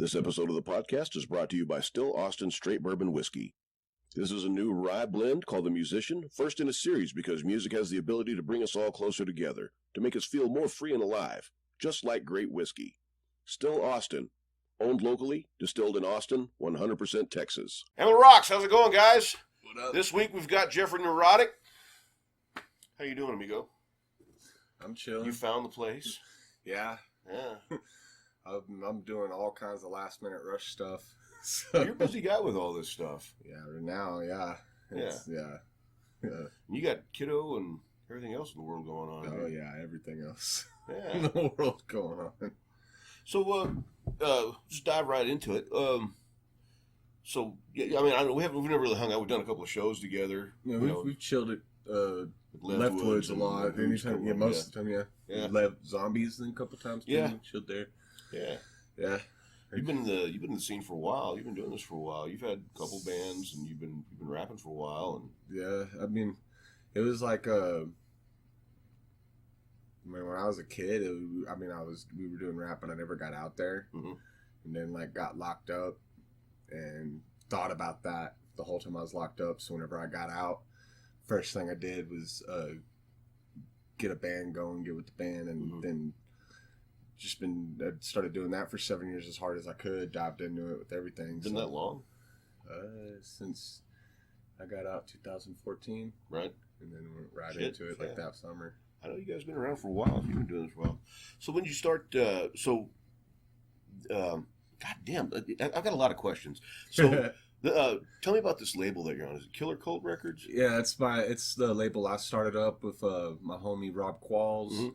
This episode of the podcast is brought to you by Still Austin Straight Bourbon Whiskey. This is a new rye blend called The Musician, first in a series because music has the ability to bring us all closer together, to make us feel more free and alive, just like great whiskey. Still Austin, owned locally, distilled in Austin, 100% Texas. Amarillo Rocks, how's it going, guys? What up? This week we've got Jeffrey Neurotic. How you doing, amigo? I'm chilling. You found the place? Yeah. Yeah. I'm doing all kinds of last minute rush stuff. So, You're a busy guy with all this stuff. yeah, right now, yeah. Yeah. You got kiddo and everything else in the world going on. Oh, yeah, everything else Yeah. in the world going on. So, just dive right into it. So, yeah, I mean, we've never really hung out. We've done a couple of shows together. Yeah, we've chilled at Leftwoods Leftwoods a and lot. Anytime, yeah, most of the time, yeah. Yeah. Zombies a couple times too. Yeah. Chilled there. Yeah. Yeah. You've been in the scene for a while. You've been doing this for a while. You've had a couple bands, and you've been rapping for a while. And yeah, I mean, it was like when I was a kid, we were doing rap, but I never got out there, Mhm. and then like got locked up, and thought about that the whole time I was locked up. So whenever I got out, first thing I did was get a band going, get with the band, and then I started doing that for 7 years as hard as I could, dived into it with everything. been that long, Since I got out 2014, right? and then went right Shit, into it like yeah. that summer. I know you guys have been around for a while. You've been doing this for a while. So when did you start? God damn, I've got a lot of questions. So tell me about this label that you're on. Is it Killer Cult Records? Yeah, it's the label I started up with my homie Rob Qualls.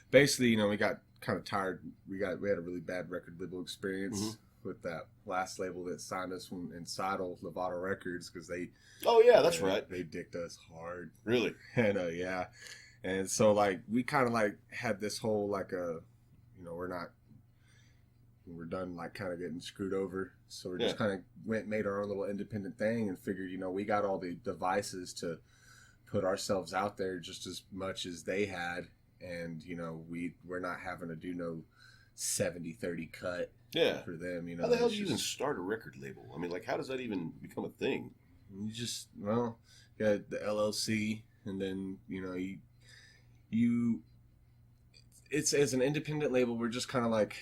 Basically, we got kind of tired. We had a really bad record label experience with that last label that signed us in Cidal, Lovato Records, because they. Oh yeah, that's right. They dicked us hard. Really? And yeah, and so like we kind of like had this whole like we're done like kind of getting screwed over, so we're just kind of made our own little independent thing and figured we got all the devices to put ourselves out there just as much as they had, and we're not having to do no 70-30 cut for them. How the hell do you even start a record label? I mean, like, how does that even become a thing? You just you got the LLC, and then you it's as an independent label, we're just kind of like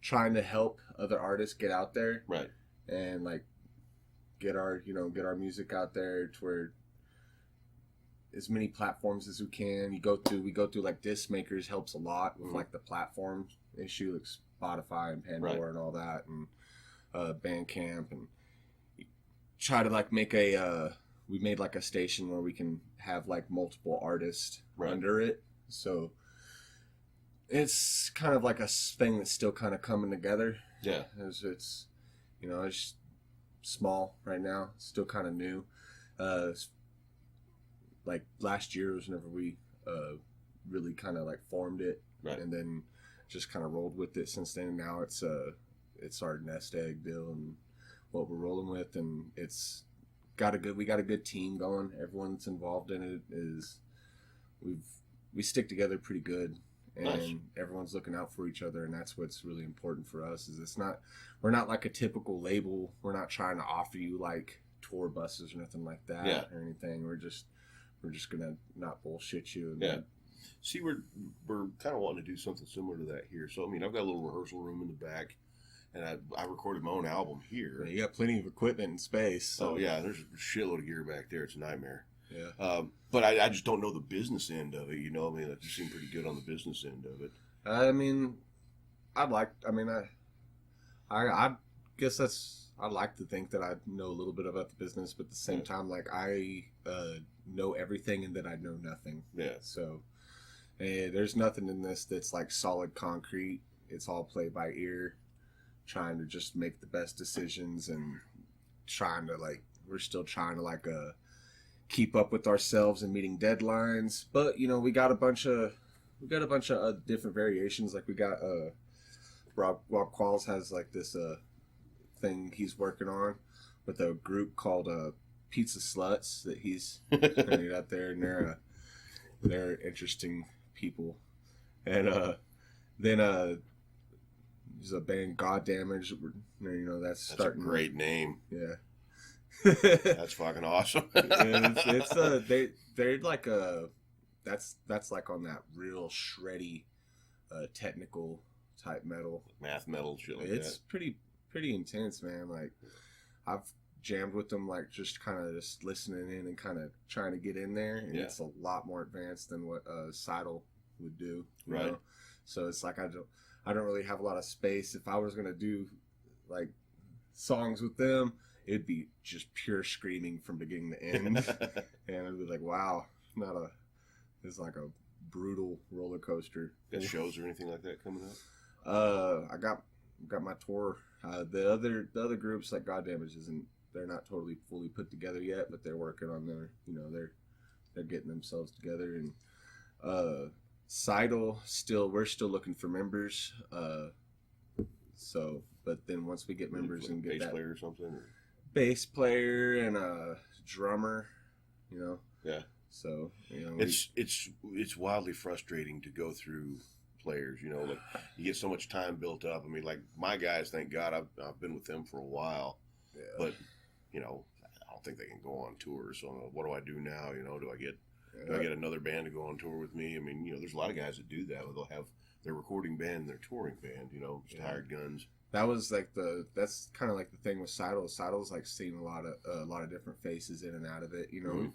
trying to help other artists get out there, right? And like get our music out there to where as many platforms as we can. We go through like Disc Makers helps a lot with like the platform issue, like Spotify and Pandora and all that, and Bandcamp, and try to like make we made like a station where we can have like multiple artists under it. So it's kind of like a thing that's still kind of coming together. Yeah. It's small right now. It's still kind of new. Like last year was whenever we really kind of like formed it. Right. And then just kind of rolled with it since then. Now it's our nest egg deal and what we're rolling with, and we got a good team going. Everyone that's involved in it we stick together pretty good. And nice. Everyone's looking out for each other, and that's what's really important for us. Is we're not like a typical label. We're not trying to offer you like tour buses or nothing like that or anything. We're just gonna not bullshit you. And see, we're kind of wanting to do something similar to that here. So I mean, I've got a little rehearsal room in the back, and I recorded my own album here. Yeah, you got plenty of equipment and space. So. Oh yeah, there's a shitload of gear back there. It's a nightmare. Yeah. But I just don't know the business end of it. I mean, that just seemed pretty good on the business end of it. I mean, I guess I like to think that I know a little bit about the business, but at the same time, like I know everything and that I know nothing. Yeah. So there's nothing in this that's like solid concrete. It's all play by ear, trying to just make the best decisions and we're still trying to keep up with ourselves and meeting deadlines. But we got a bunch of different variations. Like we got Rob Qualls has like this thing he's working on with a group called Pizza Sluts that he's putting out there, and they're interesting people. And then There's a band, God Damage. That's starting. A great name. Yeah. That's fucking awesome. They're like that's like on that real shreddy, technical type metal. Math metal shit like It's that. pretty intense, man. Like I've jammed with them, like just kind of just listening in and kind of trying to get in there, and it's a lot more advanced than what Cidal would do, you know? So it's like I don't really have a lot of space. If I was gonna do like songs with them, it'd be just pure screaming from beginning to end, and it'd be like, wow, it's like a brutal roller coaster. Got shows or anything like that coming up? I got my tour. The other groups like God Damage they're not totally fully put together yet, but they're working on they're getting themselves together. And Cidal, we're still looking for members. But then once we get members and get bass player or something, bass player and a drummer, Yeah. So it's wildly frustrating to go through players. Like you get so much time built up. I mean, like my guys, thank God, I've been with them for a while, but I don't think they can go on tour. So what do I do now? Do I get another band to go on tour with me? I mean, there's a lot of guys that do that. They'll have their recording band and their touring band. Just hired guns. That was like that's kind of like the thing with Cidal. Cidal's like seen a lot of different faces in and out of it. Mm-hmm. We've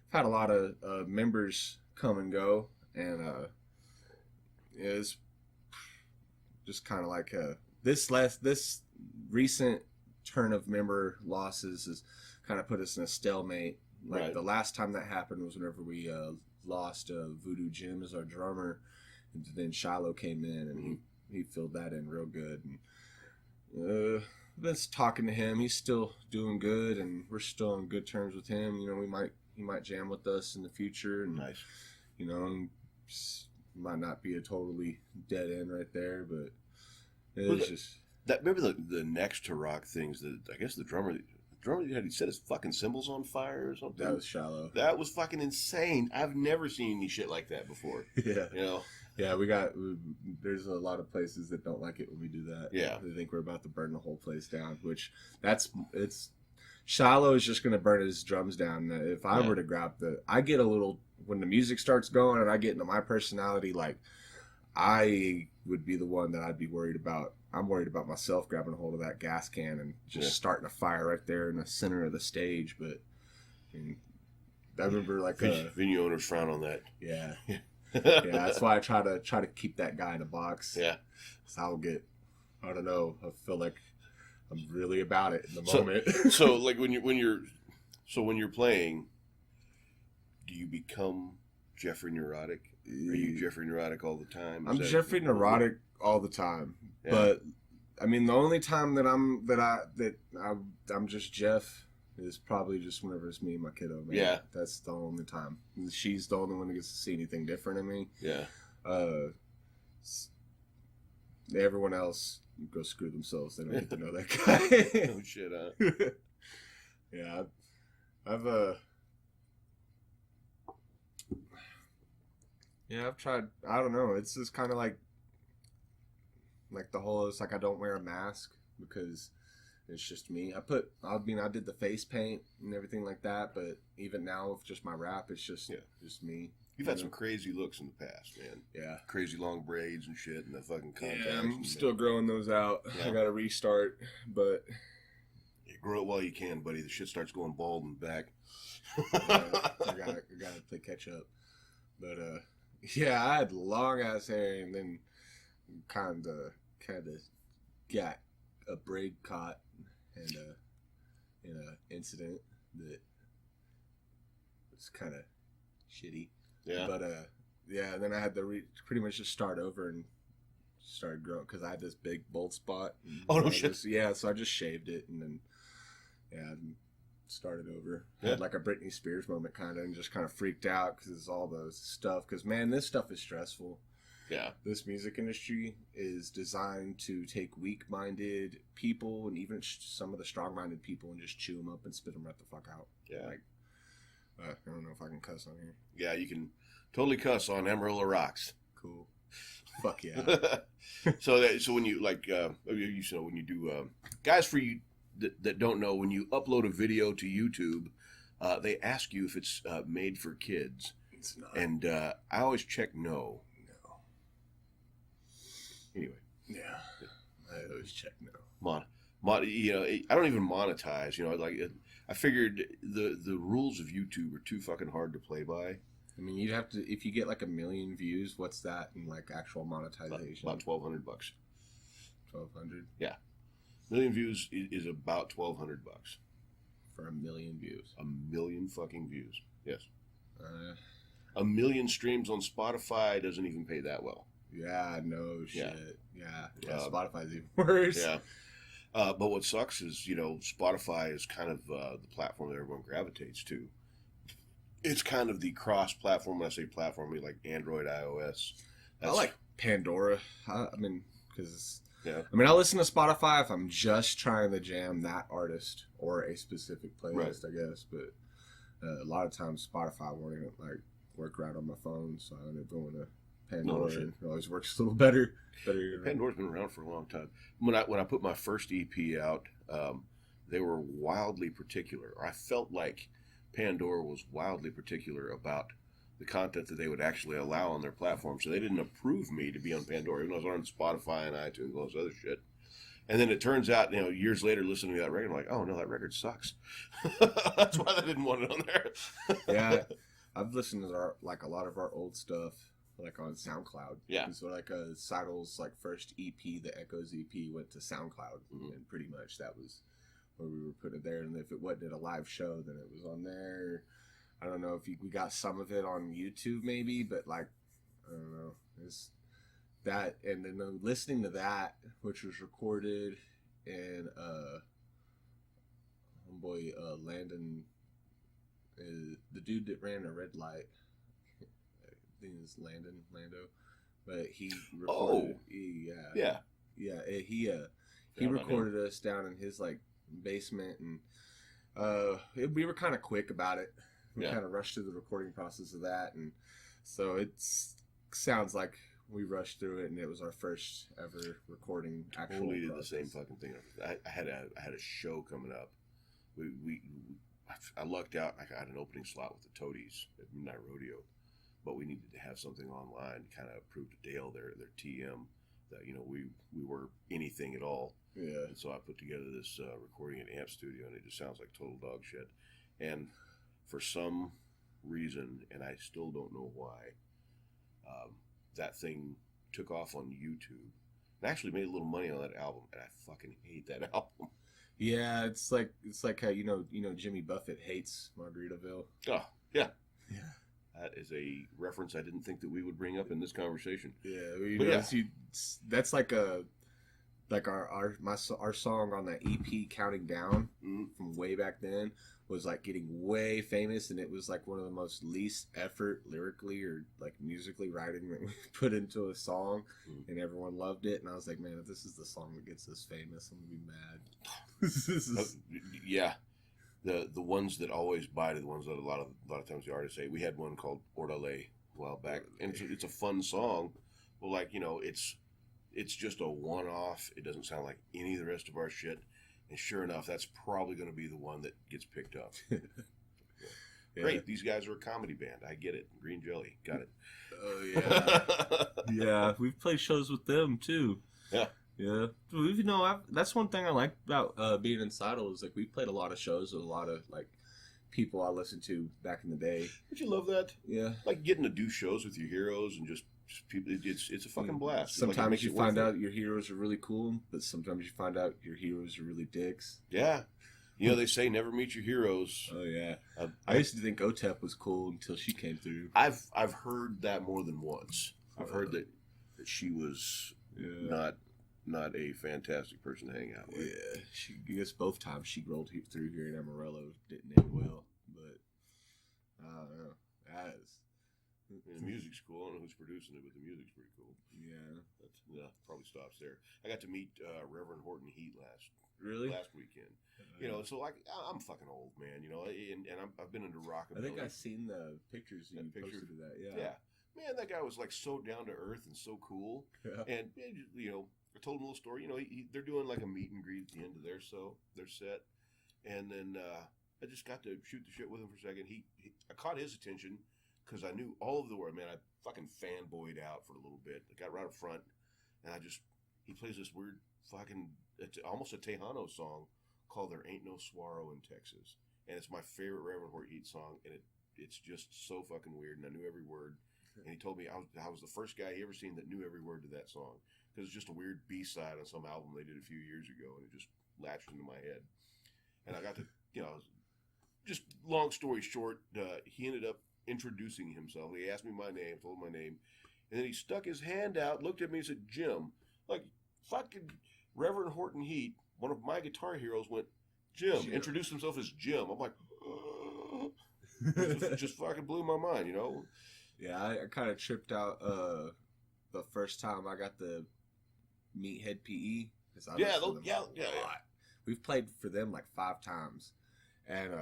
had a lot of members come and go, and it's just kind of like this recent turn of member losses has kind of put us in a stalemate. Like the last time that happened was whenever we lost Voodoo Jim as our drummer, and then Shiloh came in and he filled that in real good. And been talking to him. He's still doing good, and we're still on good terms with him. He might jam with us in the future, and nice. And might not be a totally dead end right there, but it's just that. Remember the next to rock things that I guess the drummer had, he set his fucking cymbals on fire or something. That was Shiloh. That was fucking insane. I've never seen any shit like that before. Yeah. Yeah, there's a lot of places that don't like it when we do that. Yeah. They think we're about to burn the whole place down, Shiloh is just going to burn his drums down. If I were to grab I get a little, when the music starts going and I get into my personality, like, I would be the one that I'd be worried about. I'm worried about myself grabbing a hold of that gas can and just starting a fire right there in the center of the stage. But I remember like venue owners frown on that. Yeah. Yeah, that's why I try to keep that guy in a box. Yeah. So I don't know, I feel like I'm really about it in the moment. So like when you're playing, do you become Jeffrey Neurotic? Are you Jeffrey Neurotic all the time? I'm Jeffrey Neurotic all the time. Yeah. But I mean, the only time that I'm just Jeff is probably just whenever it's me and my kiddo, man. Yeah. That's the only time. She's the only one that gets to see anything different in me. Yeah. Everyone else go screw themselves. They don't need to know that guy. Oh shit, huh? Yeah. I've tried. I don't know. It's just kind of like the whole. It's like I don't wear a mask because it's just me. I did the face paint and everything like that, but even now with just my rap, it's just me. You've had some crazy looks in the past, man. Yeah. Crazy long braids and shit and the fucking contacts. Yeah, I'm still growing those out. Yeah. I got to restart, but grow it while you can, buddy. The shit starts going bald and back. I gotta play catch up. But yeah, I had long ass hair and then kind of got a braid caught and in an incident that was kind of shitty. Yeah. But then I had to pretty much just start over and started growing because I had this big bald spot. Oh no shit. So I just shaved it and then started over. Yeah. Had like a Britney Spears moment kind of, and just kind of freaked out because it's all those stuff. Because man, this stuff is stressful. Yeah. This music industry is designed to take weak-minded people and even some of the strong-minded people and just chew them up and spit them right the fuck out. Yeah. Like, I don't know if I can cuss on here. Yeah, you can totally cuss on Amarillo Rocks. Cool. Fuck yeah. So when you like, when you do, guys, for you that don't know, when you upload a video to YouTube, they ask you if it's made for kids. It's not. And I always check no. No. Anyway. Yeah. I always check no. I don't even monetize. I figured the rules of YouTube are too fucking hard to play by. I mean, you'd have to, if you get like 1 million views, what's that in like actual monetization? About $1,200. 1,200? Yeah. 1 million views is about $1,200. For 1 million views. 1 million fucking views. Yes. 1 million streams on Spotify doesn't even pay that well. Yeah, no shit. Yeah. Spotify's even worse. Yeah. But what sucks is, Spotify is kind of the platform that everyone gravitates to. It's kind of the cross-platform. When I say platform, I mean like Android, iOS. I like Pandora. Because yeah. I listen to Spotify if I'm just trying to jam that artist or a specific playlist, I guess. But a lot of times Spotify won't even work right on my phone, so I end up going to Pandora. And it always works a little better. Pandora's been around for a long time. When I put my first EP out, they were wildly particular. Or I felt like Pandora was wildly particular about the content that they would actually allow on their platform. So they didn't approve me to be on Pandora, even though I was on Spotify and iTunes and all this other shit. And then it turns out, years later, listening to that record, I'm like, oh no, that record sucks. That's why they didn't want it on there. Yeah, I've listened to a lot of our old stuff, on SoundCloud. Yeah. So Cidal's first EP, the Echoes EP, went to SoundCloud, and pretty much that was where we were putting it there. And if it wasn't at a live show, then it was on there. I don't know if we got some of it on YouTube maybe, but I don't know. It's that, and then listening to that, which was recorded in homeboy Landon, the dude that ran a red light. I think it's Lando, but he recorded. He recorded us down in his basement, and we were kind of quick about it. We kind of rushed through the recording process of that, and so it sounds like we rushed through it, and it was our first ever recording. Totally did the same fucking thing. I had a show coming up. I lucked out. I got an opening slot with the Toadies at Midnight Rodeo, but we needed to have something online to kind of prove to Dale their TM that we were anything at all. Yeah. And so I put together this recording at Amp Studio, and it just sounds like total dog shit. And for some reason, and I still don't know why, that thing took off on YouTube. And I actually made a little money on that album, and I fucking hate that album. Yeah, it's like how Jimmy Buffett hates Margaritaville. Oh, yeah. Yeah. That is a reference I didn't think that we would bring up in this conversation. Yeah, that's our song on that EP, Counting Down, from way back then, was getting way famous, and it was one of the most least effort lyrically or musically writing that we put into a song, and everyone loved it. And I was like, man, if this is the song that gets us famous, I'm gonna be mad. Yeah. The ones that always bite are the ones that a lot of times the artists say. We had one called Orale a while back, and it's a fun song. Well, it's just a one-off. It doesn't sound like any of the rest of our shit. And sure enough, that's probably going to be the one that gets picked up. Yeah. Great, these guys are a comedy band. I get it. Green Jelly, got it. Oh yeah, yeah. We've played shows with them too. Yeah. Yeah, that's one thing I like about being in Cidal is we played a lot of shows with a lot of people I listened to back in the day. Don't you love that? Yeah, getting to do shows with your heroes and just people. It's a fucking blast. Sometimes you find out your heroes are really cool, but sometimes you find out your heroes are really dicks. Yeah, they say never meet your heroes. Oh yeah, I used to think OTEP was cool until she came through. I've heard that more than once. I've heard that she was not a fantastic person to hang out with. Yeah, I guess both times she rolled through here in Amarillo didn't end well, but I don't know. The music's cool. I don't know who's producing it, but the music's pretty cool. Yeah, probably stops there. I got to meet Reverend Horton Heat last weekend. So I'm fucking old, man. And I've been into rock and I think I've seen the pictures you posted of that. Yeah. man, that guy was like so down to earth and so cool. Yeah. And you know, I told him a little story. You know, they're doing like a meet and greet at the end of their set, and then I just got to shoot the shit with him for a second. I caught his attention because I knew all of the word. Man, I fucking fanboyed out for a little bit. I got right up front, and he plays this weird fucking, it's almost a Tejano song called "There Ain't No Swallow in Texas," and it's my favorite Reverend Horton Heat song, and it's just so fucking weird, and I knew every word. And he told me I was the first guy he ever seen that knew every word to that song, because it's just a weird B-side on some album they did a few years ago, and it just latched into my head. And I got to, you know, just long story short, he ended up introducing himself. He asked me my name, told my name, and then he stuck his hand out, looked at me, and said, "Jim." Like, fucking Reverend Horton Heat, one of my guitar heroes, went, Jim. Introduced himself as Jim. I'm like, it just fucking blew my mind, you know? Yeah, I kind of tripped out the first time I got the Meathead PE. Yeah. We've played for them like 5 times, and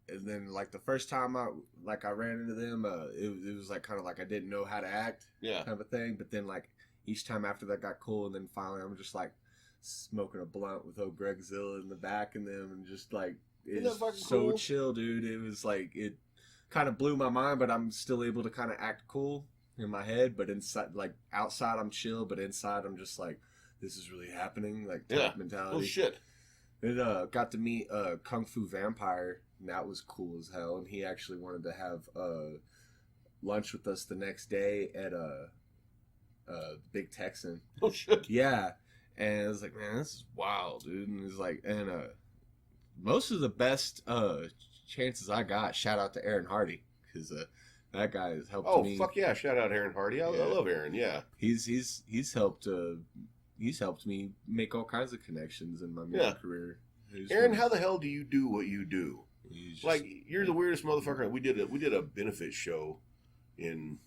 then like the first time I ran into them, it was like kind of like I didn't know how to act, kind of a thing. But then like each time after that got cool, and then finally I'm just like smoking a blunt with old Greg Zilla in the back and them, and just like it's so cool? Chill, dude. It was like it kind of blew my mind, but I'm still able to kind of act cool in my head, but inside, like outside I'm chill, but inside I'm just like, this is really happening, like type mentality. Oh shit. And got to meet Kung Fu Vampire, and that was cool as hell, and he actually wanted to have lunch with us the next day at Big Texan. Oh shit. Yeah. And I was like, man, this is wild, dude. And it's like, and most of the best chances I got, shout out to Aaron Hardy, because that guy has helped me. Oh fuck yeah! Shout out Aaron Hardy. I love Aaron. Yeah, he's helped me make all kinds of connections in my music career. Aaron, how the hell do you do what you do? Like, you're the weirdest motherfucker. We did a benefit show in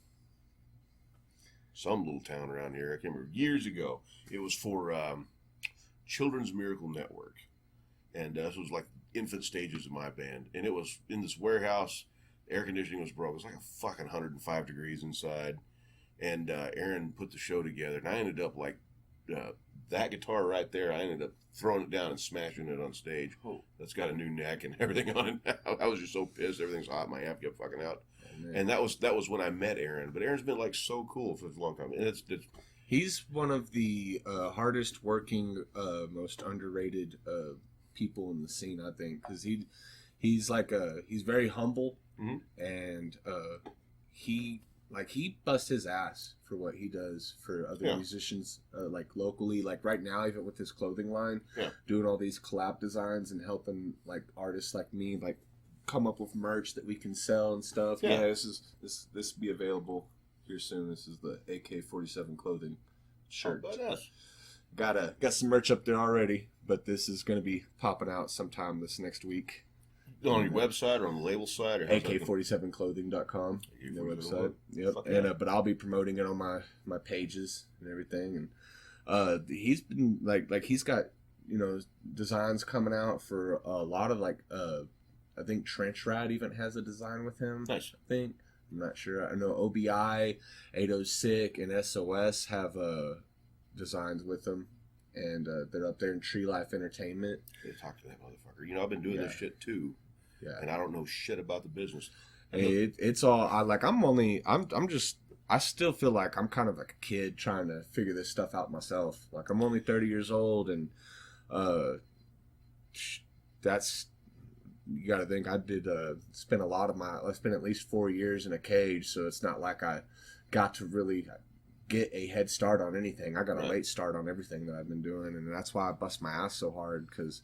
some little town around here. I can't remember, years ago. It was for Children's Miracle Network, and this was like infant stages of my band, and it was in this warehouse. Air conditioning was broke. It was like a fucking 105 degrees inside, and Aaron put the show together, and I ended up like that guitar right there. I ended up throwing it down and smashing it on stage. Oh, that's got a new neck and everything on it now. I was just so pissed. Everything's hot. My amp kept fucking out. Oh, and that was when I met Aaron. But Aaron's been like so cool for a long time. And he's one of the hardest working, most underrated people in the scene, I think, because he's very humble, and he busts his ass for what he does for other musicians, like locally, like right now, even with his clothing line, doing all these collab designs and helping like artists like me like come up with merch that we can sell and stuff. This be available here soon. This is the AK-47 clothing shirt. Oh, got some merch up there already, but this is going to be popping out sometime this next week. On your website or on the label site? Or AK47clothing.com, their website. Yep. And but I'll be promoting it on my pages and everything. And he's been like he's got, you know, designs coming out for a lot of like I think Trench Rat even has a design with him. Nice. I think. I'm not sure. I know OBI, Ado's Sikk, and SOS have designs with them. And they're up there in Tree Life Entertainment. They talk to that motherfucker. You know, I've been doing this shit too. Yeah. And I don't know shit about the business. Hey, it's all I still feel like I'm kind of like a kid trying to figure this stuff out myself. Like, I'm only 30 years old, and that's, you got to think, I spent at least 4 years in a cage, so it's not like I got to really get a head start on anything. I got a late start on everything that I've been doing, and that's why I bust my ass so hard, because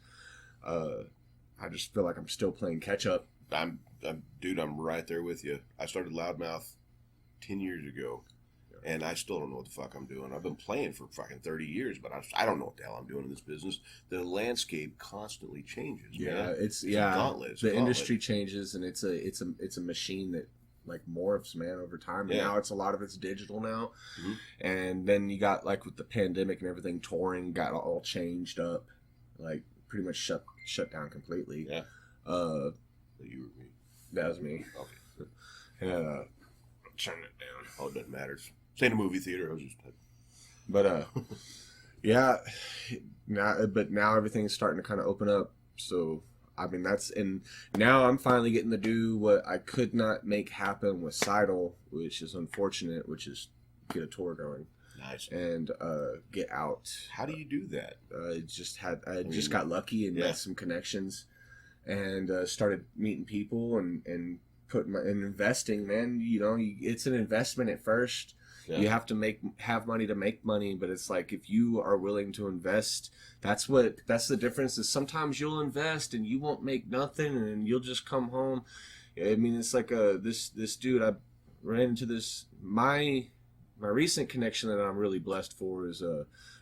I just feel like I'm still playing catch up. Dude, I'm right there with you. I started Loudmouth 10 years ago, and I still don't know what the fuck I'm doing. I've been playing for fucking 30 years, but I don't know what the hell I'm doing in this business. The landscape constantly changes. Yeah, man. it's a gauntlet. The industry changes, and it's a machine that like morphs, man, over time. And now a lot of it's digital now. And then you got, like, with the pandemic and everything, touring got all changed up, like pretty much shut down completely. You or me? That was me. Okay. turn it down. Oh, it doesn't matter. It's in a movie theater. I was just... But yeah, now everything's starting to kind of open up. So I mean and now I'm finally getting to do what I could not make happen with Cidal, which is unfortunate, which is get a tour going. Nice. And get out. How do you do that? I just got lucky and met some connections, and started meeting people and investing. Man, it's an investment at first. Yeah. You have to have money to make money, but it's like if you are willing to invest, that's the difference. Is sometimes you'll invest and you won't make nothing, and you'll just come home. I mean, it's like this dude I ran into this my recent connection that I'm really blessed for is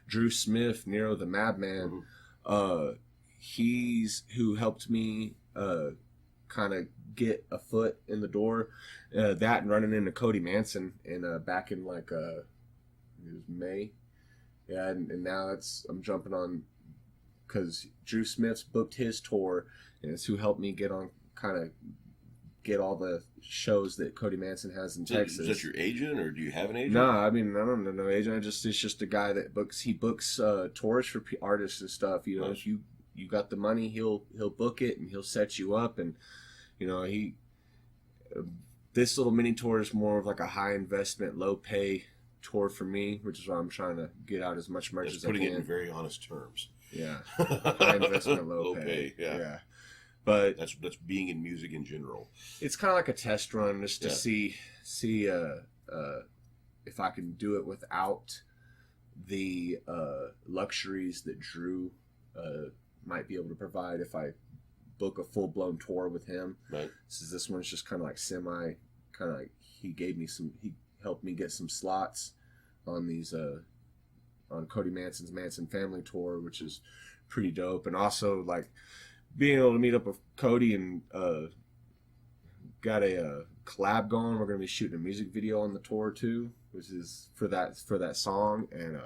Drew Smith, Nero the Madman. Mm-hmm. He's who helped me kind of get a foot in the door. That and running into Cody Manson back in like it was May. Yeah, and now I'm jumping on because Drew Smith's booked his tour, and it's who helped me get all the shows that Cody Manson has in Texas. Is that your agent, or do you have an agent? No, I mean, I don't know no agent. It's just a guy that books tours for artists and stuff. You know, nice. If you got the money, he'll book it and he'll set you up. And you know, this little mini tour is more of like a high investment, low pay tour for me, which is why I'm trying to get out as much merch as I can. Putting it in very honest terms. Yeah, high investment, low pay. Yeah. But that's being in music in general. It's kind of like a test run just to see if I can do it without the luxuries that Drew might be able to provide if I book a full blown tour with him. Right. So this one's just kind of like he helped me get some slots on these on Cody Manson's Manson Family Tour, which is pretty dope, and also like being able to meet up with Cody and got a collab going. We're going to be shooting a music video on the tour too, which is for that song. And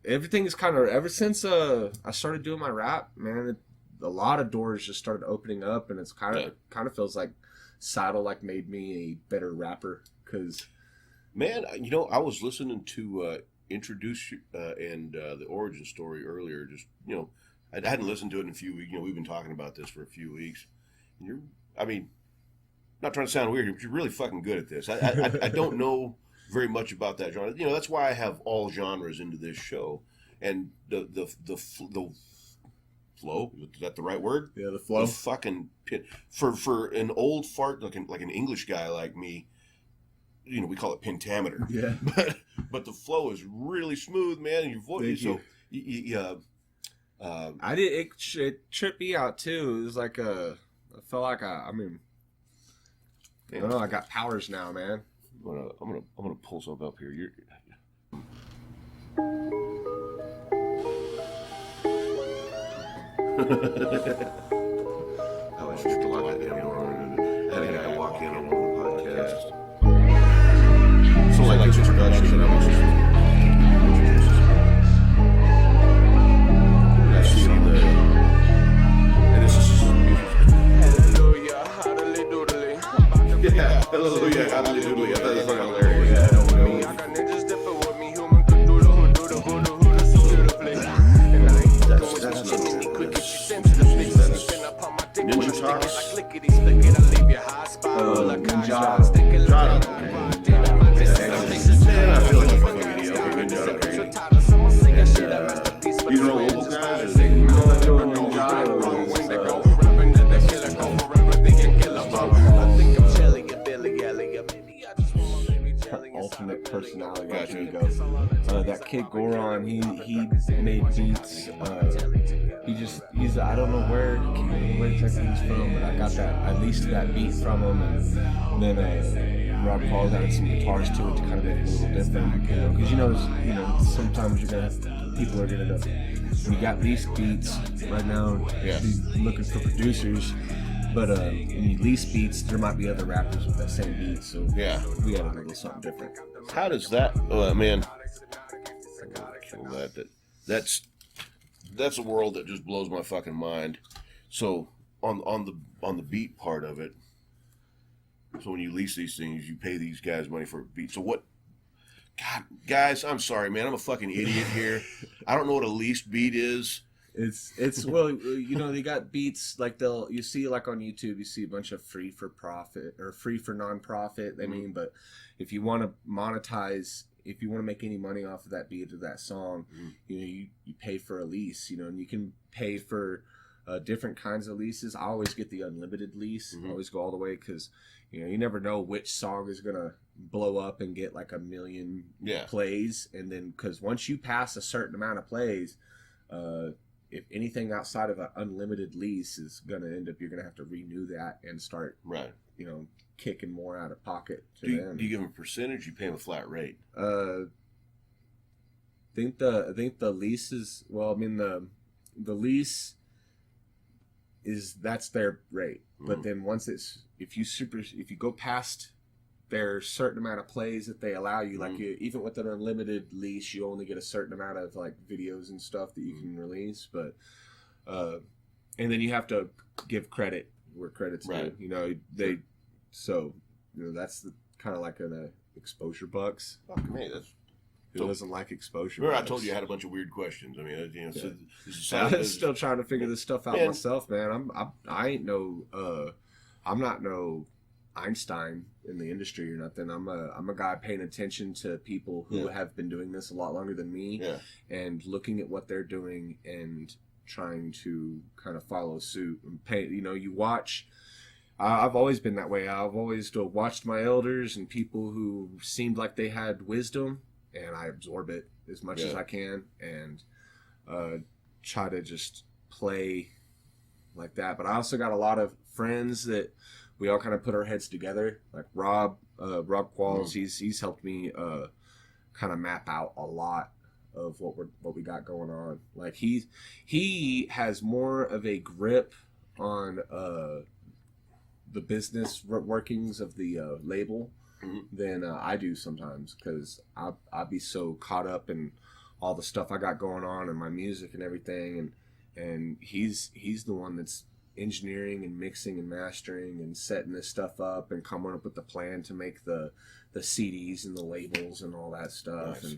everything is kind of ever since I started doing my rap, man. A lot of doors just started opening up, and it's kind of feels like Cidal like made me a better rapper. Cause man, you know, I was listening to Introduce and the origin story earlier. Just I hadn't listened to it in a few weeks. You know, we've been talking about this for a few weeks. And not trying to sound weird, but you're really fucking good at this. I don't know very much about that genre. You know, that's why I have all genres into this show. And the flow, is that the right word? Yeah, the flow. The fucking pit. For an old fart like an English guy like me, you know, we call it pentameter. Yeah. But the flow is really smooth, man. And your voice, it tripped me out too. It was like I felt like I don't know, I got powers now, man. I'm gonna pull something up here. I was just lock that down. I had a guy walk in on one of the podcasts. So like introduction, and I was just hallelujah, hallelujah. I thought that was fucking hilarious. Yeah, I got ninjas dipping with me, human could do the hoodoo so beautifully. And I ain't that's Jiminy quick, get you sensitively. Spin up on my dick when I'm sticking like lickety split. I leave your high spot like Jada. Sticking like I feel like a fucking idiot. These are all local guys. Ultimate personality, ego. That kid Goron, he made beats. He's I don't know where exactly he's from, but I got at least that beat from him, and then Rob Paul added some guitars to it to kind of make it a little different, because sometimes people are gonna when you got leased beats right now, be looking for producers. But when you lease beats, there might be other rappers with that same beat, so we got to do something different. How does that? Man, kill that. That's a world that just blows my fucking mind. So on the beat part of it, So when you lease these things, you pay these guys money for a beat. So what? God, guys, I'm sorry, man. I'm a fucking idiot here. I don't know what a leased beat is. It's well, you know, they got beats like you see like on YouTube, you see a bunch of free for profit or free for non-profit. I mean, but if you want to monetize, if you want to make any money off of that beat or that song, you know, you pay for a lease, you know, and you can pay for different kinds of leases. I always get the unlimited lease. I always go all the way because, you know, you never know which song is gonna blow up and get like 1 million plays, and then because once you pass a certain amount of plays, if anything outside of an unlimited lease is going to end up, you're going to have to renew that and start, you know, kicking more out of pocket to them. Do you give them a percentage? You pay them a flat rate? I think the lease is, well, I mean, the lease is, that's their rate. But then once if you go past their certain amount of plays that they allow you, like even with an unlimited lease, you only get a certain amount of like videos and stuff that you can release, but and then you have to give credit where credit's due. You know, so you know, that's the kind of like an exposure bucks. Fuck me, who doesn't like exposure? Remember, I told you I had a bunch of weird questions. I mean, you know, so I'm still trying to figure this stuff out myself, man. I'm not no Einstein in the industry or nothing. I'm a guy paying attention to people who have been doing this a lot longer than me, and looking at what they're doing and trying to kind of follow suit and pay. You know, you watch. I've always been that way. I've always watched my elders and people who seemed like they had wisdom, and I absorb it as much as I can and try to just play like that. But I also got a lot of friends that we all kind of put our heads together. Like Rob Qualls, he's helped me kind of map out a lot of what we got going on. Like he has more of a grip on the business workings of the label than I do sometimes, because I'll be so caught up in all the stuff I got going on and my music and everything, and he's the one that's engineering and mixing and mastering and setting this stuff up and coming up with the plan to make the CDs and the labels and all that stuff. Nice.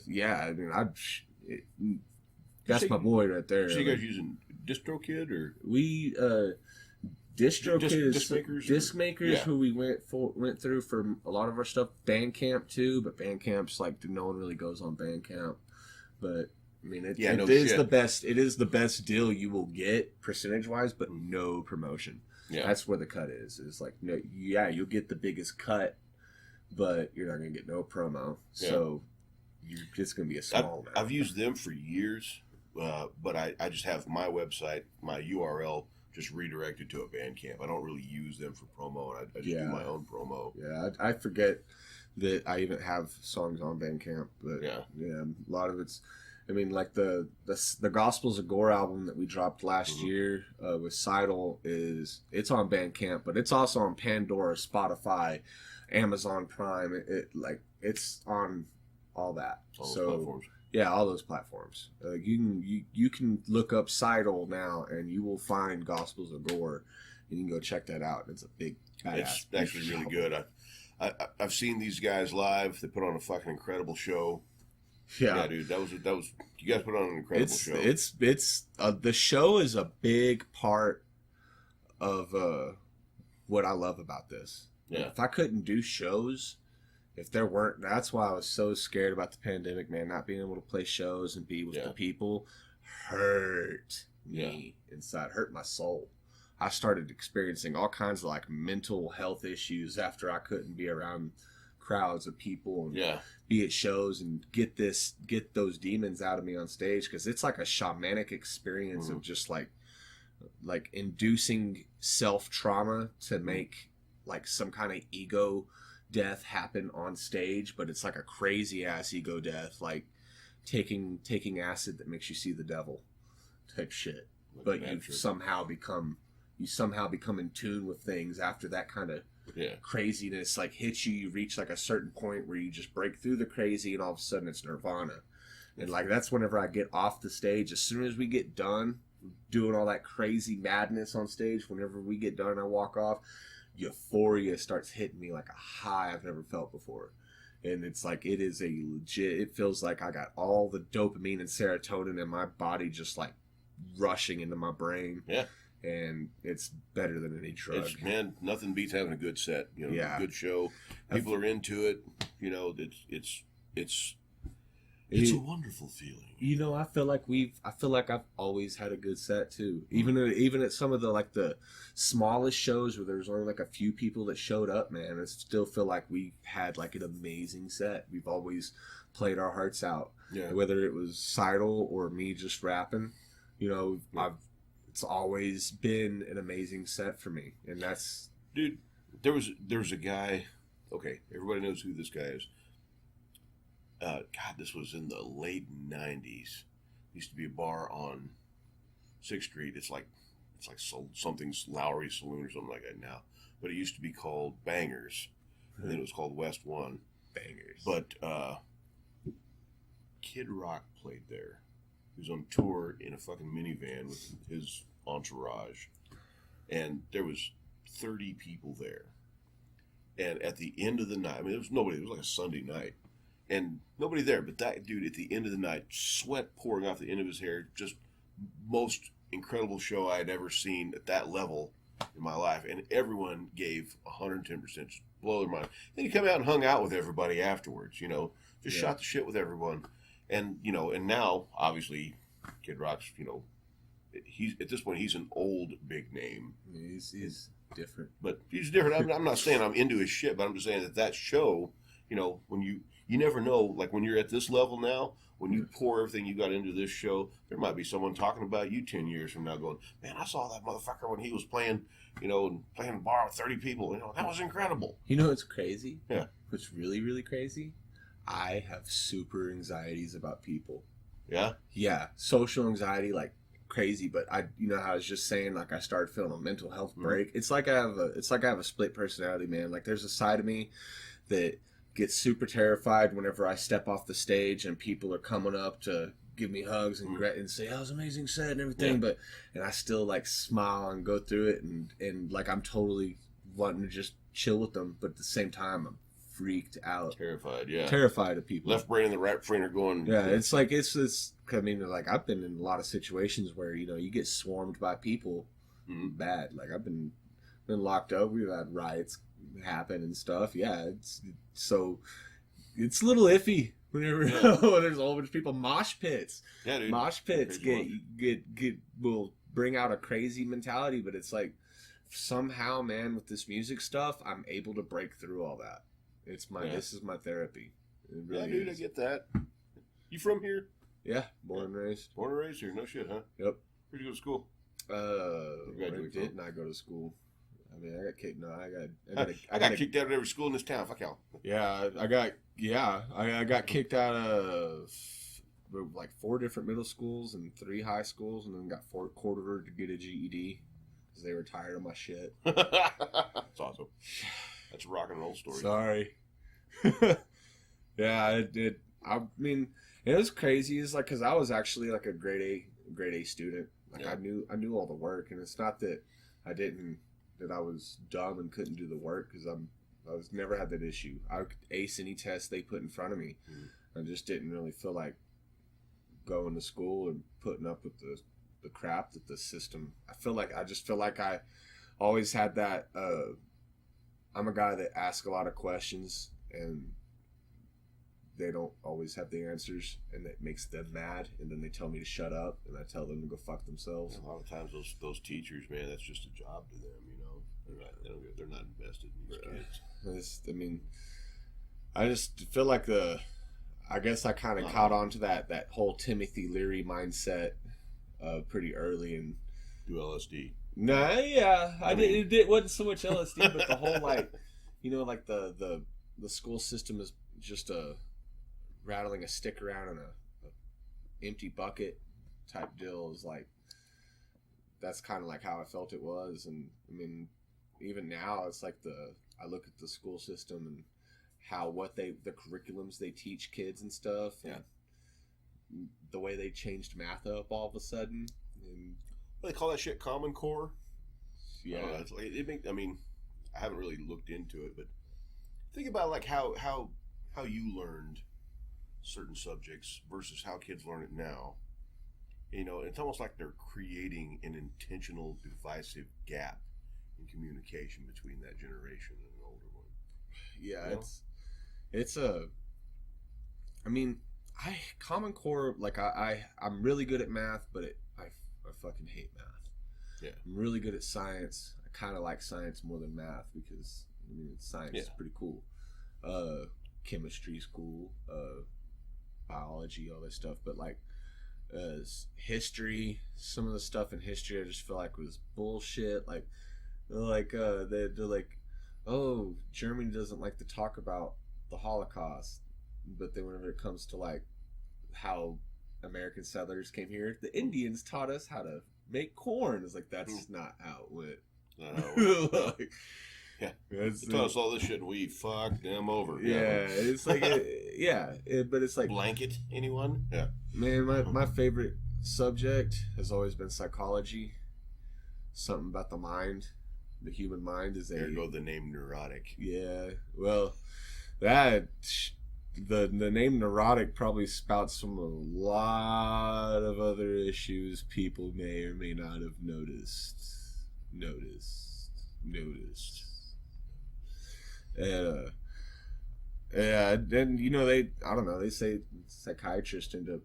And I mean, that's my boy right there. So you guys using DistroKid or we DistroKid is Disc Makers who we went through for a lot of our stuff. Bandcamp too, but Bandcamp's like no one really goes on Bandcamp, but I mean, it is the best. It is the best deal you will get percentage wise, but no promotion. Yeah, that's where the cut is. It's like you'll get the biggest cut, but you're not gonna get no promo. Yeah. So you're just gonna be a small amount. I've used them for years, but I just have my website, my URL just redirected to a Bandcamp. I don't really use them for promo, and I just do my own promo. Yeah, I forget that I even have songs on Bandcamp, but yeah, a lot of it's. I mean, like the Gospels of Gore album that we dropped last year with Cidal it's on Bandcamp, but it's also on Pandora, Spotify, Amazon Prime. It's on all that. All those platforms. Yeah, all those platforms. You can look up Cidal now, and you will find Gospels of Gore, and you can go check that out. It's a big badass. It's actually really good. I've seen these guys live. They put on a fucking incredible show. Yeah, dude, that was you guys put on an incredible show. It's the show is a big part of what I love about this. Yeah. If I couldn't do shows, if there weren't, that's why I was so scared about the pandemic, man. Not being able to play shows and be with the people hurt me inside, hurt my soul. I started experiencing all kinds of like mental health issues after I couldn't be around crowds of people and be at shows and get those demons out of me on stage, because it's like a shamanic experience of just like inducing self-trauma to make like some kind of ego death happen on stage, but it's like a crazy ass ego death, like taking acid that makes you see the devil type shit. But you somehow become in tune with things after that kind of craziness like hits you. You reach like a certain point where you just break through the crazy, and all of a sudden it's nirvana. And like that's whenever I get off the stage. As soon as we get done doing all that crazy madness on stage, whenever we get done, I walk off. euphoria starts hitting me like a high I've never felt before. And it's like, it is a legit, it feels like I got all the dopamine and serotonin in my body just like rushing into my brain. Yeah. And it's better than any drug. Man, nothing beats having a good set. You know, a good show. People are into it. You know, it's a wonderful feeling. You know, I feel like I've always had a good set too. Even at some of the smallest shows where there's only like a few people that showed up, man, I still feel like we had like an amazing set. We've always played our hearts out. Yeah. Whether it was Cidal or me just rapping, you know, it's always been an amazing set for me. And that's, dude, there's a guy. Okay, everybody knows who this guy is. God, this was in the late 90s. Used to be a bar on 6th Street. It's like something's Lowry Saloon or something like that now. But it used to be called Bangers. And then it was called West One. Bangers. But Kid Rock played there. He was on tour in a fucking minivan with his entourage. And there was 30 people there. And at the end of the night, I mean, there was nobody. It was like a Sunday night. And nobody there, but that dude at the end of the night, sweat pouring off the end of his hair, just most incredible show I had ever seen at that level in my life. And everyone gave 110%, just blow their mind. Then he come out and hung out with everybody afterwards, you know, just shot the shit with everyone. And, you know, and now, obviously, Kid Rock's, you know, he's at this point, he's an old big name. He's different. But he's different. I'm not saying I'm into his shit, but I'm just saying that show, you know, when you never know, like when you're at this level now, when you pour everything you got into this show, there might be someone talking about you 10 years from now going, man, I saw that motherfucker when he was playing, you know, playing a bar with 30 people. You know, that was incredible. You know what's crazy? Yeah. What's really, really crazy? I have super anxieties about people. Yeah? Yeah. Social anxiety, like crazy, but you know how I was just saying, like I started feeling a mental health break. It's like I have a split personality, man. Like there's a side of me that get super terrified whenever I step off the stage and people are coming up to give me hugs and say, "Oh, it was an amazing set" and everything. Yeah. And I still like smile and go through it and like I'm totally wanting to just chill with them, but at the same time I'm freaked out, terrified of people. Left brain and the right brain are going. Yeah, it's like it's. I mean, like I've been in a lot of situations where you know you get swarmed by people, bad. Like I've been locked up. We've had riots happen and stuff. Yeah, it's a little iffy whenever when there's a whole bunch of people. Mosh pits. Yeah, dude. Mosh pits will bring out a crazy mentality, but it's like somehow, man, with this music stuff, I'm able to break through all that. This is my therapy. It really dude, is. I get that. You from here? Yeah, born and raised. Born and raised here, no shit, huh? Yep. Where'd you go to school? Where didn't I go to school? I mean, I got kicked. No, I got kicked out of every school in this town. Fuck y'all. Yeah, I got kicked out of like 4 different middle schools and 3 high schools, and then got quartered to get a GED because they were tired of my shit. That's awesome. That's a rock and roll story. Sorry. Yeah, it did. I mean, it was crazy. It's like because I was actually like a grade A student. Like I knew all the work, and it's not that I was dumb and couldn't do the work because I was never had that issue. I could ace any test they put in front of me. I just didn't really feel like going to school and putting up with the crap that the system. I just feel like I always had that. I'm a guy that asks a lot of questions and they don't always have the answers, and it makes them mad, and then they tell me to shut up, and I tell them to go fuck themselves. A lot of times those teachers, man, that's just a job to them, you know. They're not invested in these kids. I just feel like I guess I kind of caught on to that whole Timothy Leary mindset pretty early and do LSD. Nah, yeah, it wasn't so much LSD, but the whole like, you know, like the school system is just rattling a stick around in a empty bucket type deal is like, that's kind of like how I felt it was. And I mean, even now it's like I look at the school system and how the curriculums they teach kids and stuff. Yeah. And the way they changed math up all of a sudden. And they call that shit Common Core. Yeah. I haven't really looked into it, but think about like how you learned certain subjects versus how kids learn it now. You know, it's almost like they're creating an intentional divisive gap in communication between that generation and an older one. Yeah, You know? it's a. I mean, Common Core, like I'm really good at math, but I fucking hate math. Yeah. I'm really good at science. I kind of like science more than math because I mean science is pretty cool. Chemistry's cool. Biology, all this stuff, but like history, some of the stuff in history I just feel like was bullshit. Like they're like, oh, Germany doesn't like to talk about the Holocaust, but then whenever it comes to like how American settlers came here, the Indians taught us how to make corn. It's like that's not how it went. Like, yeah, they taught us all this shit, and we fucked them over. Yeah, it's like, but it's like blanket. Anyone? Yeah, man, my favorite subject has always been psychology. Something about the mind, the human mind is there go the name neurotic. Yeah, well, that the name neurotic probably spouts from a lot of other issues people may or may not have noticed. Yeah, and you know I don't know. They say psychiatrists end up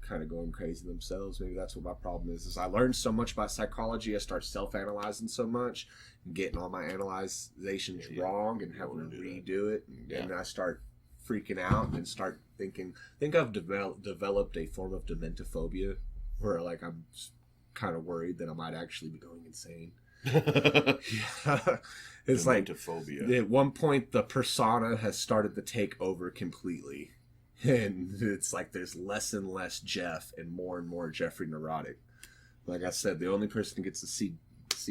kind of going crazy themselves. Maybe that's what my problem is I learned so much about psychology. I start self-analyzing so much and getting all my analyzations wrong and having to redo it. And I start freaking out and start thinking. I think I've developed a form of dementophobia where like I'm kind of worried that I might actually be going insane. It's like at one point the persona has started to take over completely, and it's like there's less and less Jeff and more Jeffrey Neurotic. Like I said, the only person who gets to see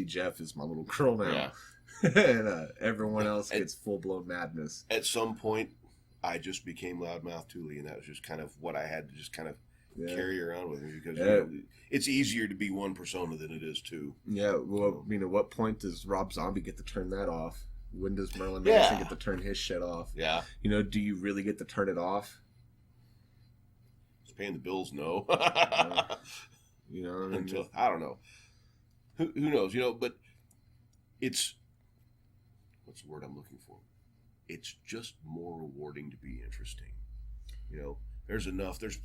Jeff is my little girl now. And everyone else gets full-blown madness. At some point I just became Loudmouth Tooley, and that was just kind of what I had to just kind of carry around with me, because you know, it's easier to be one persona than it is two. Yeah, well, I mean, at what point does Rob Zombie get to turn that off? When does Marilyn Manson get to turn his shit off? Yeah. You know, do you really get to turn it off? It's paying the bills, no. You know, I mean, until I don't know. Who knows? You know, but it's what's the word I'm looking for? It's just more rewarding to be interesting. You know. There's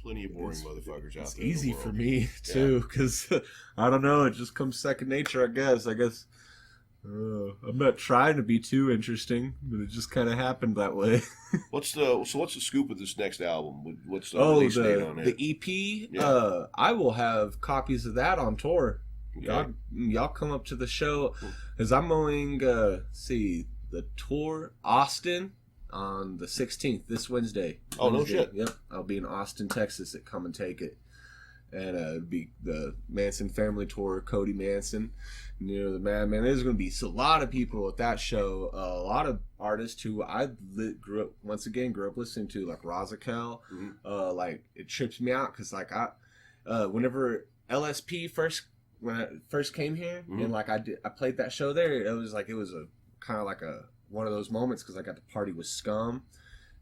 plenty of boring motherfuckers out there. It's easy for me, too, because, I don't know, it just comes second nature, I guess. I'm not trying to be too interesting, but it just kind of happened that way. What's the scoop of this next album? What's the release date on it? The EP? Yeah. I will have copies of that on tour. Okay. Y'all come up to the show, because I'm going, the tour, Austin, on the 16th, this Wednesday. Oh, no shit. Yep. I'll be in Austin, Texas at Come and Take It. And it'll be the Manson family tour, Cody Manson. You know, the Madman. There's going to be a lot of people at that show. A lot of artists who I grew up listening to, like Razakel. Mm-hmm. Like, it trips me out because, like, whenever LSP when I first came here, mm-hmm. and, like, I played that show there, it was a kind of like one of those moments because I got to party with Scum,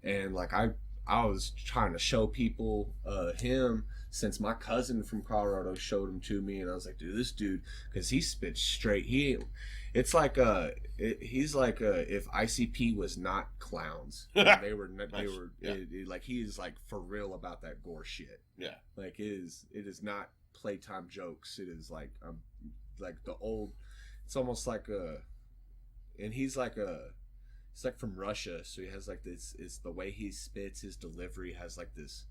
and like I was trying to show people him since my cousin from Colorado showed him to me, and I was like, dude, this dude, because he spits straight. He's like if ICP was not clowns, they were like he is like for real about that gore shit. Yeah, like it is not playtime jokes. It is like like the old. It's almost like and he's like from Russia, so he has like this. It's the way he spits, his delivery has like this.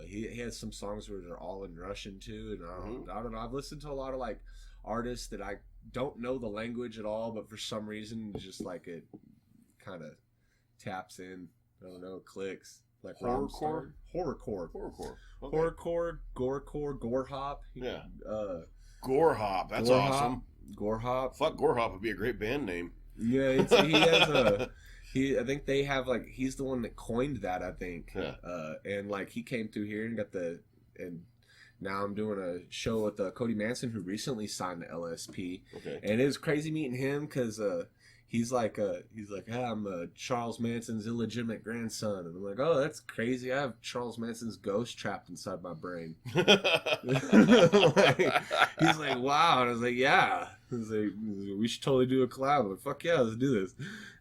He has some songs where they're all in Russian too, and I don't know. I've listened to a lot of like artists that I don't know the language at all, but for some reason, just like it kind of taps in. I don't know, clicks like horrorcore, okay. Gorecore, gore hop. Yeah, gore hop. That's awesome. Gore hop. Fuck, gore hop would be a great band name. Yeah, he has I think they have like he's the one that coined that, I think. Yeah. And like he came through here and and now I'm doing a show with Cody Manson, who recently signed to LSP. Okay. And it was crazy meeting him because he's like, hey, I'm Charles Manson's illegitimate grandson. And I'm like, oh, that's crazy. I have Charles Manson's ghost trapped inside my brain. Like, he's like, wow. And I was like, yeah. He's like, we should totally do a collab. I'm like, fuck yeah, let's do this.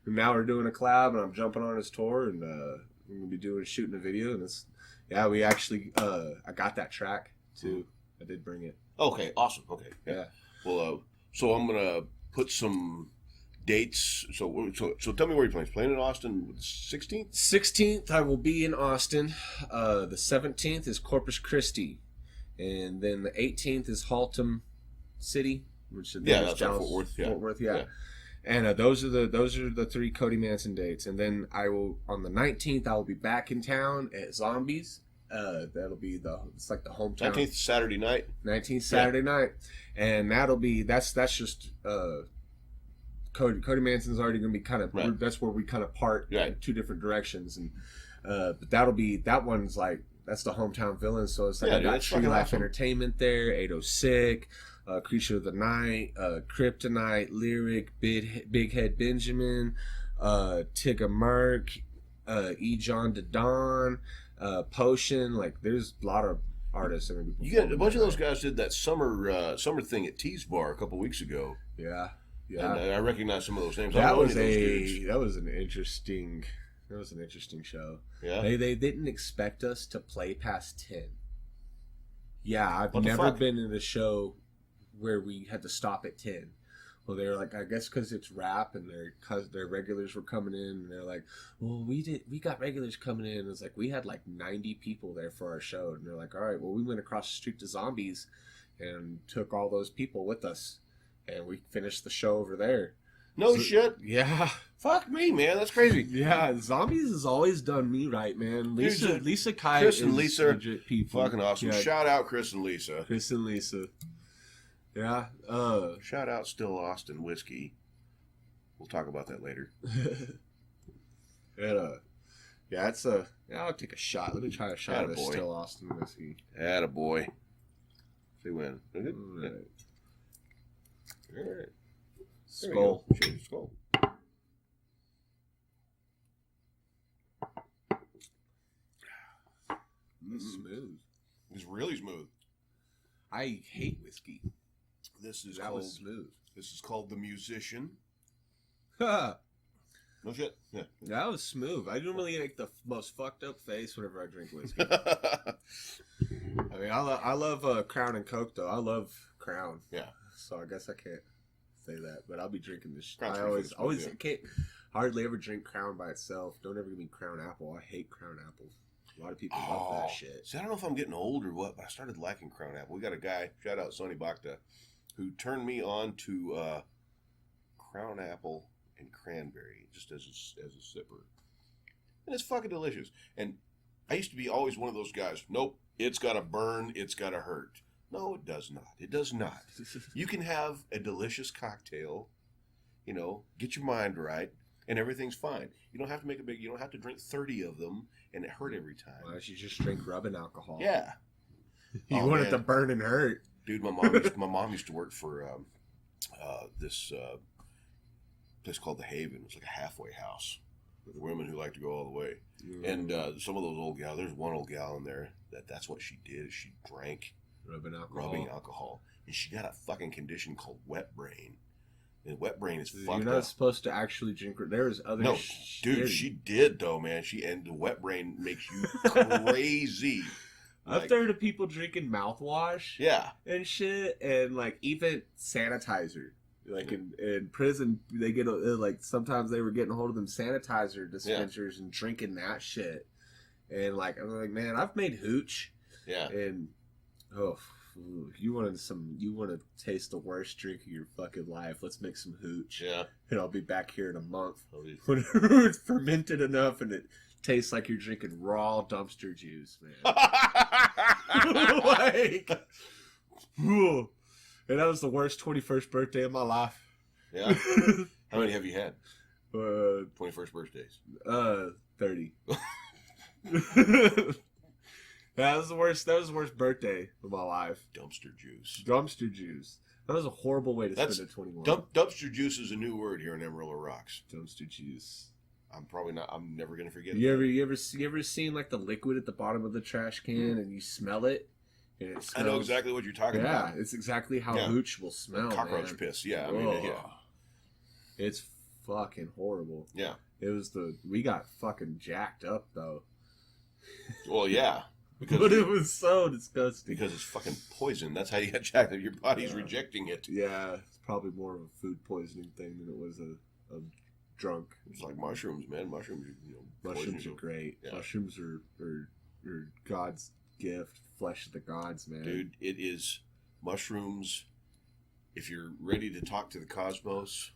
And now we're doing a collab, and I'm jumping on his tour, and we're going to be shooting a video. And it's, yeah, we actually, I got that track too. I did bring it. Okay, awesome. Okay. Yeah. Well, so I'm going to put some dates. So tell me where you're playing. Playing in Austin 16th? 16th, I will be in Austin. The 17th is Corpus Christi. And then the 18th is Haltom City, which is that's Dallas, Fort Worth. Yeah. Fort Worth, yeah. And those are the 3 Cody Manson dates. And then I will, on the 19th, I will be back in town at Zombies. That'll be it's like the hometown. 19th Saturday night. 19th Saturday night, and that's just Cody Manson's already going to be kind of that's where we kind of part in 2 different directions, and but that one's like that's the hometown villain. So it's like I got Tree Life awesome. Entertainment there, Sikk, Creature of the Night, Kryptonite, Lyric, Big Head Benjamin, Tigga Merc, E. John DeDon. Potion, like there's a lot of artists. You got a bunch of those guys did that summer thing at T's Bar a couple weeks ago. Yeah. And I recognize some of those names. That was an interesting show. Yeah. They didn't expect us to play past 10. Yeah, I've never been in a show where we had to stop at 10. Well, they were like, I guess because it's rap and their regulars were coming in, and they're like, well, we got regulars coming in. It's like we had like 90 people there for our show, and they're like, all right, well, we went across the street to Zombies and took all those people with us, and we finished the show over there. No shit. Yeah. Fuck me, man. That's crazy. Yeah, Zombies has always done me right, man. Lisa Kai, Chris and Lisa, legit people. Fucking awesome. Yeah. Shout out Chris and Lisa. Yeah. Shout out Still Austin Whiskey. We'll talk about that later. I'll take a shot. Let me try a shot of this Still Austin Whiskey. Attaboy. See when. All right. Skull. Skull. It's smooth. It's really smooth. I hate whiskey. Was smooth. This is called The Musician. No shit. Yeah. That was smooth. I normally make the most fucked up face whenever I drink whiskey. I mean, I love Crown and Coke though. I love Crown. Yeah. So I guess I can't say that, but I'll be drinking this. I can't hardly ever drink Crown by itself. Don't ever give me Crown Apple. I hate Crown Apple. A lot of people love that shit. See, I don't know if I'm getting old or what, but I started liking Crown Apple. We got a guy, shout out Sonny Bakta, who turned me on to Crown Apple and Cranberry just as a sipper. And it's fucking delicious. And I used to be always one of those guys, nope, it's got to burn, it's got to hurt. No, it does not. It does not. You can have a delicious cocktail, get your mind right, and everything's fine. You don't have to you don't have to drink 30 of them and it hurt every time. Why don't you just drink rubbing alcohol? Yeah. You want it to burn and hurt. Dude, my mom used to work for this place called The Haven. It was like a halfway house with women who like to go all the way. And some of those old gals, there's one old gal in there that's what she did is she drank rubbing alcohol. And she got a fucking condition called wet brain. And wet brain is fucked up. You're not supposed to actually drink. There's other. No, dude, she did though, man. And the wet brain makes you crazy. I've heard of people drinking mouthwash. Yeah. And shit, and like even sanitizer. Like in prison, they get sometimes they were getting a hold of them sanitizer dispensers and drinking that shit. And like I'm like, man, I've made hooch. Yeah. And you want to taste the worst drink of your fucking life? Let's make some hooch. Yeah. And I'll be back here in a month when it's fermented enough and it tastes like you're drinking raw dumpster juice, man. And that was the worst 21st birthday of my life. Yeah. How many have you had? 21st birthdays. 30. That was the worst birthday of my life. Dumpster juice. That was a horrible way to That's spend a 21. Dumpster juice is a new word here in Amarillo Rocks. Dumpster juice. I'm never gonna forget. You ever seen like the liquid at the bottom of the trash can and you smell it? And it smells, I know exactly what you're talking about. Yeah, it's exactly how hooch will smell. Cockroach man. piss. Yeah, I mean, yeah. It's fucking horrible. Yeah. We got fucking jacked up though. Well, yeah. But it was so disgusting. Because it's fucking poison. That's how you get jacked up. Your body's rejecting it. Yeah, it's probably more of a food poisoning thing than it was a drunk. It's like mushrooms, man. Mushrooms, mushrooms are great. Yeah. Mushrooms are God's gift. Flesh of the gods, man. Dude, it is mushrooms. If you're ready to talk to the cosmos,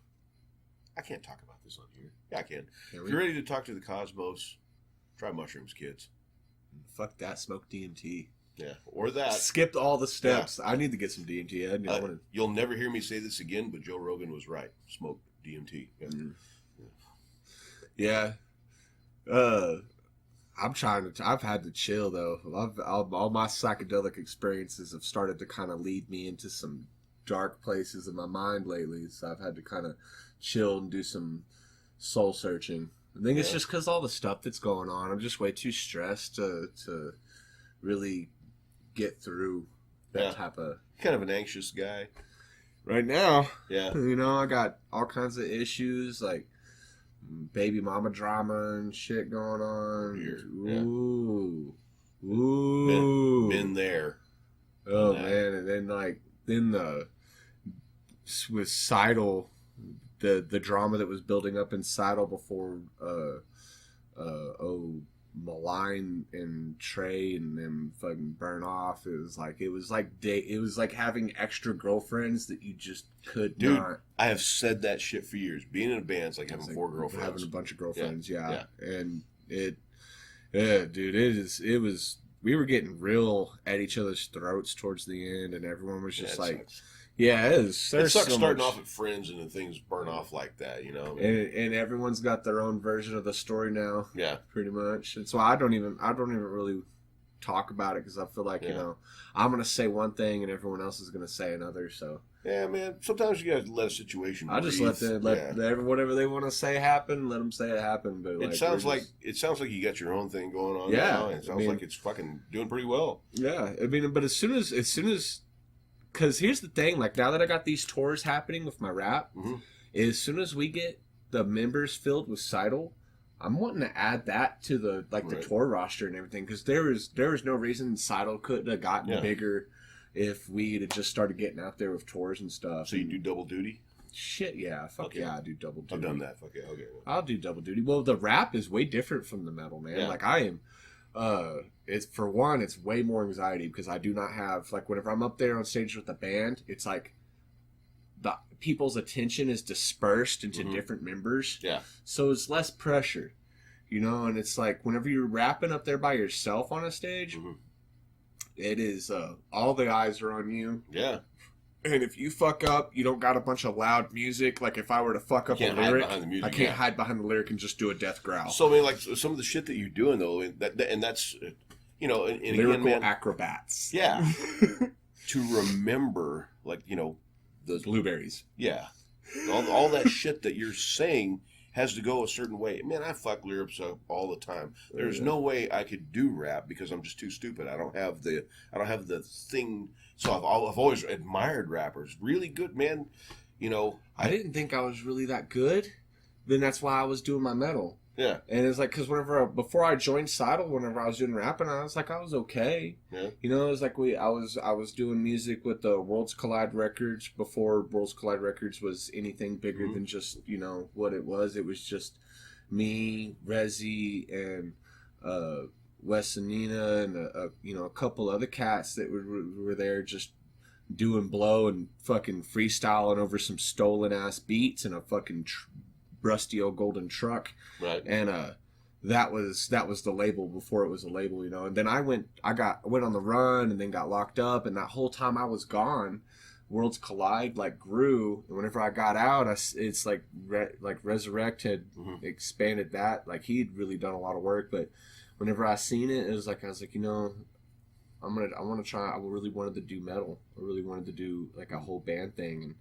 I can't talk about this on here. Yeah, I can. If you're ready to talk to the cosmos, try mushrooms, kids. Fuck that. Smoke DMT. Yeah, or that. Skipped all the steps. Yeah. I need to get some DMT. You'll never hear me say this again, but Joe Rogan was right. Smoke DMT. Yeah. Yeah. I've had to chill though. All my psychedelic experiences have started to kind of lead me into some dark places in my mind lately. So I've had to kind of chill and do some soul searching. I think it's just because all the stuff that's going on. I'm just way too stressed to really get through that type of... Kind of an anxious guy. Right now. Yeah. I got all kinds of issues like baby mama drama and shit going on. Weird. Ooh. Yeah. Ooh. Been there. Oh, man. And then with Cidal... The drama that was building up in Cidal before Malign and Trey and them fucking burn off. It was like having extra girlfriends that you just could not. I have said that shit for years. Being in a band is like having 4 girlfriends. Having a bunch of girlfriends, yeah. And it was we were getting real at each other's throats towards the end, and everyone was just like. Sucks. Yeah, it is. It sucks starting off at friends and then things burn off like that, And everyone's got their own version of the story now. Yeah, pretty much. And so I don't even really talk about it because I feel like I'm gonna say one thing and everyone else is gonna say another. So yeah, man. Sometimes you gotta let a situation. I just let whatever they want to say happen. Let them say it happen. But it sounds like you got your own thing going on. Yeah, now. It sounds like it's fucking doing pretty well. Yeah, I mean, but as soon as because here's the thing, like now that I got these tours happening with my rap, as soon as we get the members filled with Cidal, I'm wanting to add that to the the tour roster and everything because there is no reason Cidal couldn't have gotten bigger if we'd have just started getting out there with tours and stuff. So you do double duty? Shit, yeah. Fuck yeah, I do double duty. I've done that. Fuck yeah, okay. I'll do double duty. Well, the rap is way different from the metal, man. Yeah. Like I am... it's for one, it's way more anxiety because I do not have whenever I'm up there on stage with the band, it's like the people's attention is dispersed into different members. Yeah. So it's less pressure, and it's like whenever you're rapping up there by yourself on a stage, it is all the eyes are on you. Yeah. And if you fuck up, you don't got a bunch of loud music. Like if I were to fuck up a lyric, I can't hide behind the lyric and just do a death growl. So I mean, like some of the shit that you're doing though, and that's lyrical acrobats. Yeah. To remember, the blueberries. Yeah. All that shit that you're saying has to go a certain way. Man, I fuck lyrics up all the time. There's no way I could do rap because I'm just too stupid. I don't have the thing. So I've always admired rappers. Really good, man. I didn't think I was really that good. Then that's why I was doing my metal. Yeah. And it's like, because before I joined Cidal, whenever I was doing rapping, I was okay. Yeah. It was like I was doing music with the Worlds Collide Records before Worlds Collide Records was anything bigger than just, what it was. It was just me, Rezi, and Wes and Nina, and a couple other cats that were there just doing blow and fucking freestyling over some stolen ass beats and a fucking rusty old golden truck. Right. And that was the label before it was a label, And then I went on the run and then got locked up, and that whole time I was gone, Worlds Collide grew, and whenever I got out, it's like Resurrect had expanded that. Like he'd really done a lot of work, but whenever I seen it, it was like I was like, I want to try. I really wanted to do metal. I really wanted to do like a whole band thing,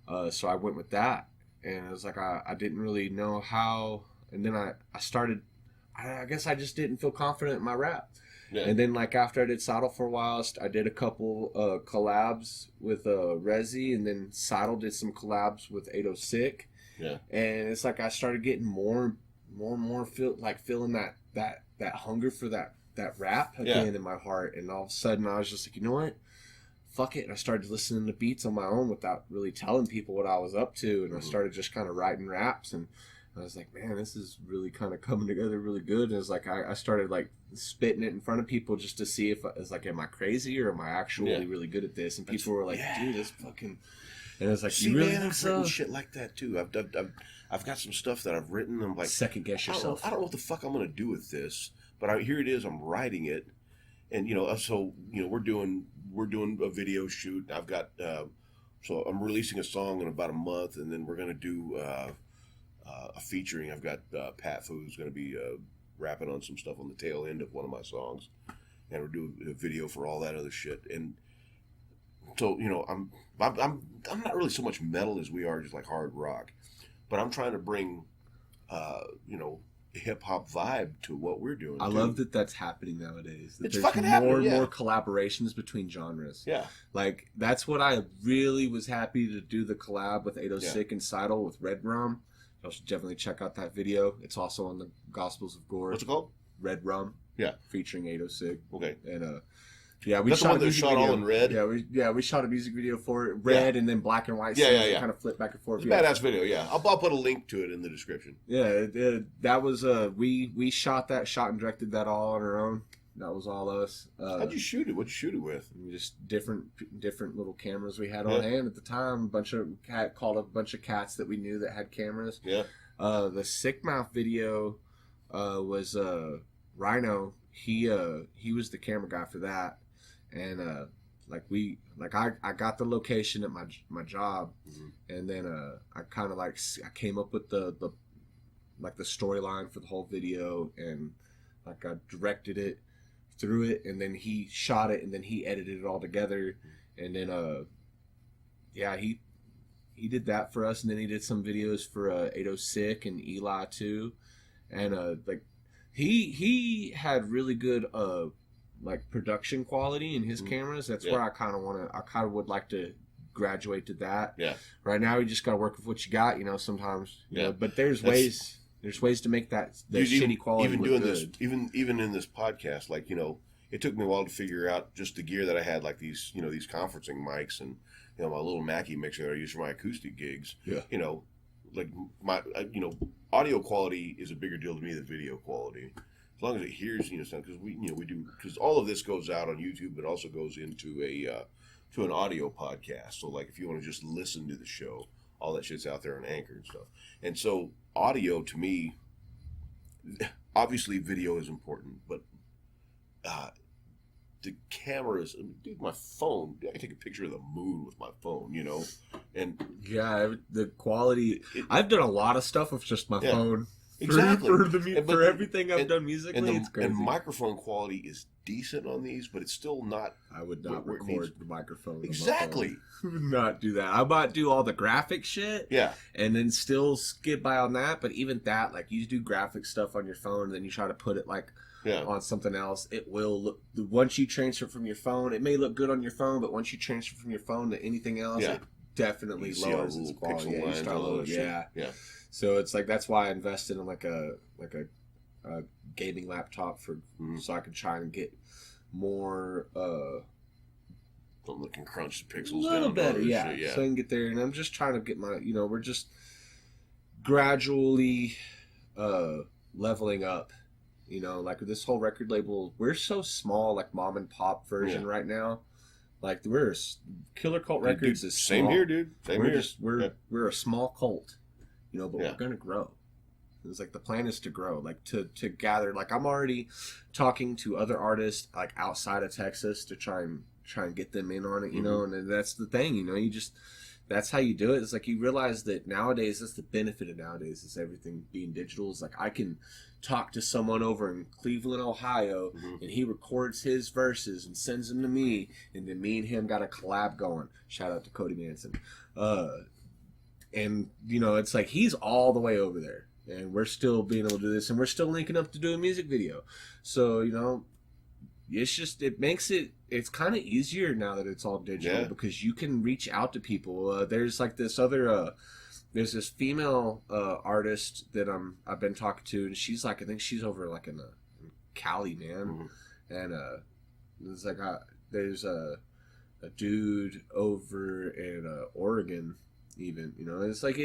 and so I went with that. And it was like I didn't really know how. And then I started. I guess I just didn't feel confident in my rap. Yeah. And then like after I did Cidal for a while, I did a couple collabs with Rezi, and then Cidal did some collabs with Sikk. Yeah. And it's like I started getting more and more feeling that hunger for that rap again in my heart. And all of a sudden I was just like, you know what? Fuck it. And I started listening to beats on my own without really telling people what I was up to. And I started just kind of writing raps, and I was like, man, this is really kind of coming together really good. And it's like I started like spitting it in front of people just to see if it's like, am I crazy or am I actually really good at this? And people were like, dude, this fucking. And it's like, see, you really man, I've written shit like that too. I've got some stuff that I've written. I'm like, second guess yourself. I don't know what the fuck I'm gonna do with this, but here it is. I'm writing it, and so we're doing a video shoot. I've got so I'm releasing a song in about a month, and then we're gonna do a featuring. I've got Pat Fu, who's gonna be rapping on some stuff on the tail end of one of my songs, and we're doing a video for all that other shit. And so I'm not really so much metal as we are just like hard rock, but I'm trying to bring hip hop vibe to what we're doing. I love that that's happening nowadays. That it's there's fucking more happening, and more collaborations between genres. Yeah, like that's what I really was happy to do, the collab with Sikk and Cidal with Red Rum. You should definitely check out that video. It's also on the Gospels of Gore. What's it called? Red Rum. Yeah, featuring Sikk. Okay, and yeah, we that's shot the one that shot all in red. Yeah, we shot a music video for it, red and then black and white. Yeah. Kind of flip back and forth. It's a badass video. Yeah, I'll put a link to it in the description. Yeah, that was we shot and directed that all on our own. That was all us. How'd you shoot it? What'd you shoot it with? Just different little cameras we had on hand at the time. Called up a bunch of cats that we knew that had cameras. Yeah. The Sikk Mouth video was Rhino. He was the camera guy for that. And I got the location at my job, and then I kind of I came up with the storyline for the whole video, and like I directed it, through it, and then he shot it, and then he edited it all together, and then he did that for us, and then he did some videos for Sikk and Eli too, and he had really good production quality in his cameras. That's where I kind of would like to graduate to that. Yeah. Right now, you just got to work with what you got. Sometimes. But there's ways to make that shitty quality. Even doing this, even in this podcast, it took me a while to figure out just the gear that I had, like these conferencing mics and my little Mackie mixer that I use for my acoustic gigs. Yeah. Like my audio quality is a bigger deal to me than video quality. As long as it hears sound, because we do, because all of this goes out on YouTube, but also goes into to an audio podcast. So like if you want to just listen to the show, all that shit's out there on Anchor and stuff. And so audio to me, obviously video is important, but the cameras, dude, my phone, I can take a picture of the moon with my phone, and yeah, the quality. I've done a lot of stuff with just my phone. Exactly. For everything I've done musically, it's crazy. And microphone quality is decent on these, but it's still not. I would not record the microphone. Exactly. I would not do that. I might do all the graphic shit. Yeah. And then still skip by on that. But even that, you do graphic stuff on your phone, and then you try to put it on something else. It will look. Once you transfer from your phone, it may look good on your phone, but once you transfer from your phone to anything else, it definitely lowers its quality. Yeah, you start lowering. Yeah. So it's that's why I invested in a gaming laptop so I could try and get more don't look and crunch the pixels a little down better, yeah. So I can get there, and I'm just trying to get my we're just gradually leveling up. This whole record label, we're so small, mom and pop version right now. We're Killer Cult Records is small. Same here, dude. We're a small cult. But we're going to grow. It's the plan is to grow, to gather. I'm already talking to other artists outside of Texas to try and get them in on it, and that's the thing, that's how you do it. It's like you realize that nowadays, that's the benefit of nowadays, is everything being digital. It's like I can talk to someone over in Cleveland, Ohio, and he records his verses and sends them to me, and then me and him got a collab going. Shout out to Cody Manson. And, you know, it's like he's all the way over there, and we're still being able to do this, and we're still linking up to do a music video. So, you know, it's just, it's kind of easier now that it's all digital, because you can reach out to people. There's like this other, there's this female artist that I've been talking to, and she's like, I think she's over like in Cali, man. And it's like there's a dude over in Oregon, even, you know. It's like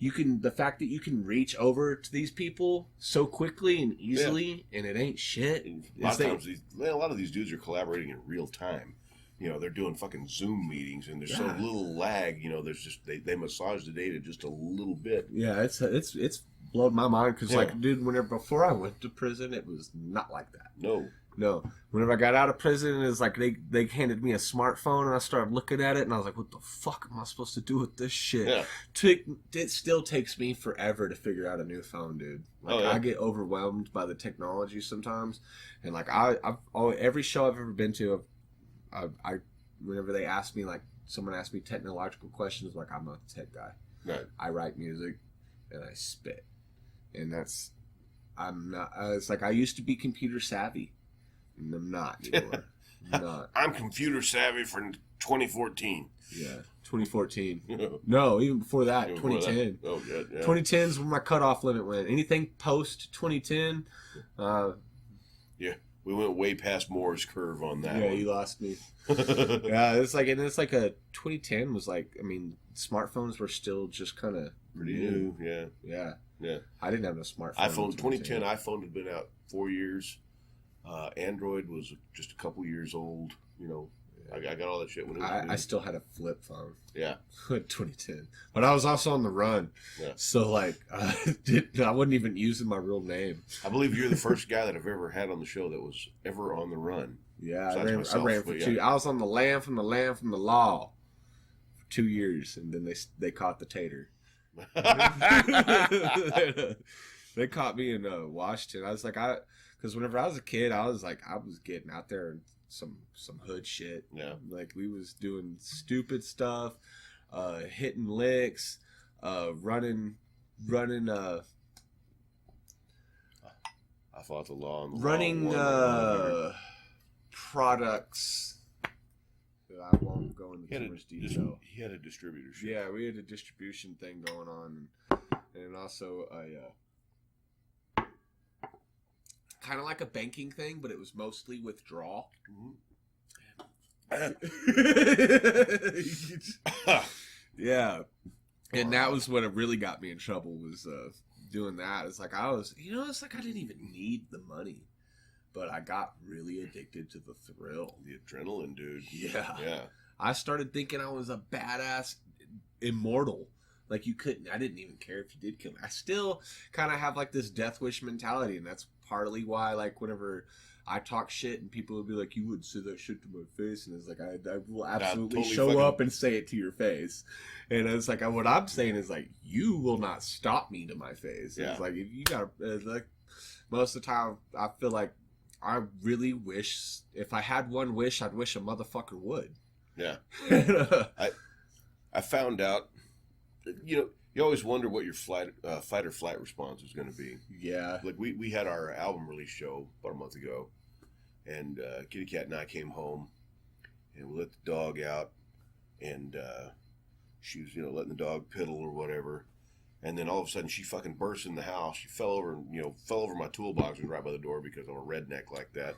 you can, the fact that you can reach over to these people so quickly and easily, and it ain't shit. A lot of times, a lot of these dudes are collaborating in real time. You know, they're doing fucking Zoom meetings, and there's so little lag. You know, there's just they massage the data just a little bit. Yeah, it's blown my mind, because like, dude, before I went to prison, it was not like that. No. Whenever I got out of prison, it was like they handed me a smartphone, and I started looking at it, and I was like, what the fuck am I supposed to do with this shit? Yeah. It still takes me forever to figure out a new phone, dude. Like, I get overwhelmed by the technology sometimes, and like every show I've ever been to, I whenever they ask me, like, someone asks me technological questions, like, I'm not a tech guy. Right. I write music and I spit, and I'm not. It's like I used to be computer savvy. I'm not anymore. I'm computer savvy for 2014. Yeah, 2014. No, even before that, 2010. Oh, good. Yeah. 2010 is when my cutoff limit went. Anything post 2010. Yeah, we went way past Moore's curve on that. Yeah, one. You lost me. Yeah, it's like a 2010 was like, I mean, smartphones were still just kind of pretty new. Yeah. I didn't have no smartphone. iPhone 2010. iPhone had been out 4 years. Android was just a couple years old. You know, I got all that shit when it was I still had a flip phone. Yeah. 2010. But I was also on the run. Yeah. So, like, I wasn't even using my real name. I believe you're the first guy that I've ever had on the show that was ever on the run. Yeah, I ran for 2. I was on the lam from the law for 2 years, and then they caught the tater. They caught me in Washington. I was like, because whenever I was a kid, I was getting out there and some hood shit. Yeah. Like, we was doing stupid stuff, hitting licks, running. I fought the law. Running products. I won't go into too much detail. He had a distributorship. Yeah, we had a distribution thing going on, and also kind of like a banking thing, but it was mostly withdrawal. Yeah, and that was what really got me in trouble, was doing that. It's like it's like I didn't even need the money, but I got really addicted to the thrill, the adrenaline, dude. Yeah. I started thinking I was a badass immortal. Like, I didn't even care if you did kill me. I still kind of have like this death wish mentality, and that's partly why, like, whenever I talk shit and people will be like, you wouldn't say that shit to my face, and it's like, I will absolutely show up and say it to your face. And it's like, what I'm saying is, like, you will not stop me to my face. Yeah. It's like, if you got like, most of the time I feel like I really wish, if I had one wish, I'd wish a motherfucker would. Yeah. I found out, you always wonder what your fight or flight response is going to be. Yeah. Like, we had our album release show about a month ago, and Kitty Cat and I came home, and we let the dog out, and she was, letting the dog piddle or whatever, and then all of a sudden she fucking burst in the house. She fell over, my toolbox was right by the door because I'm a redneck like that,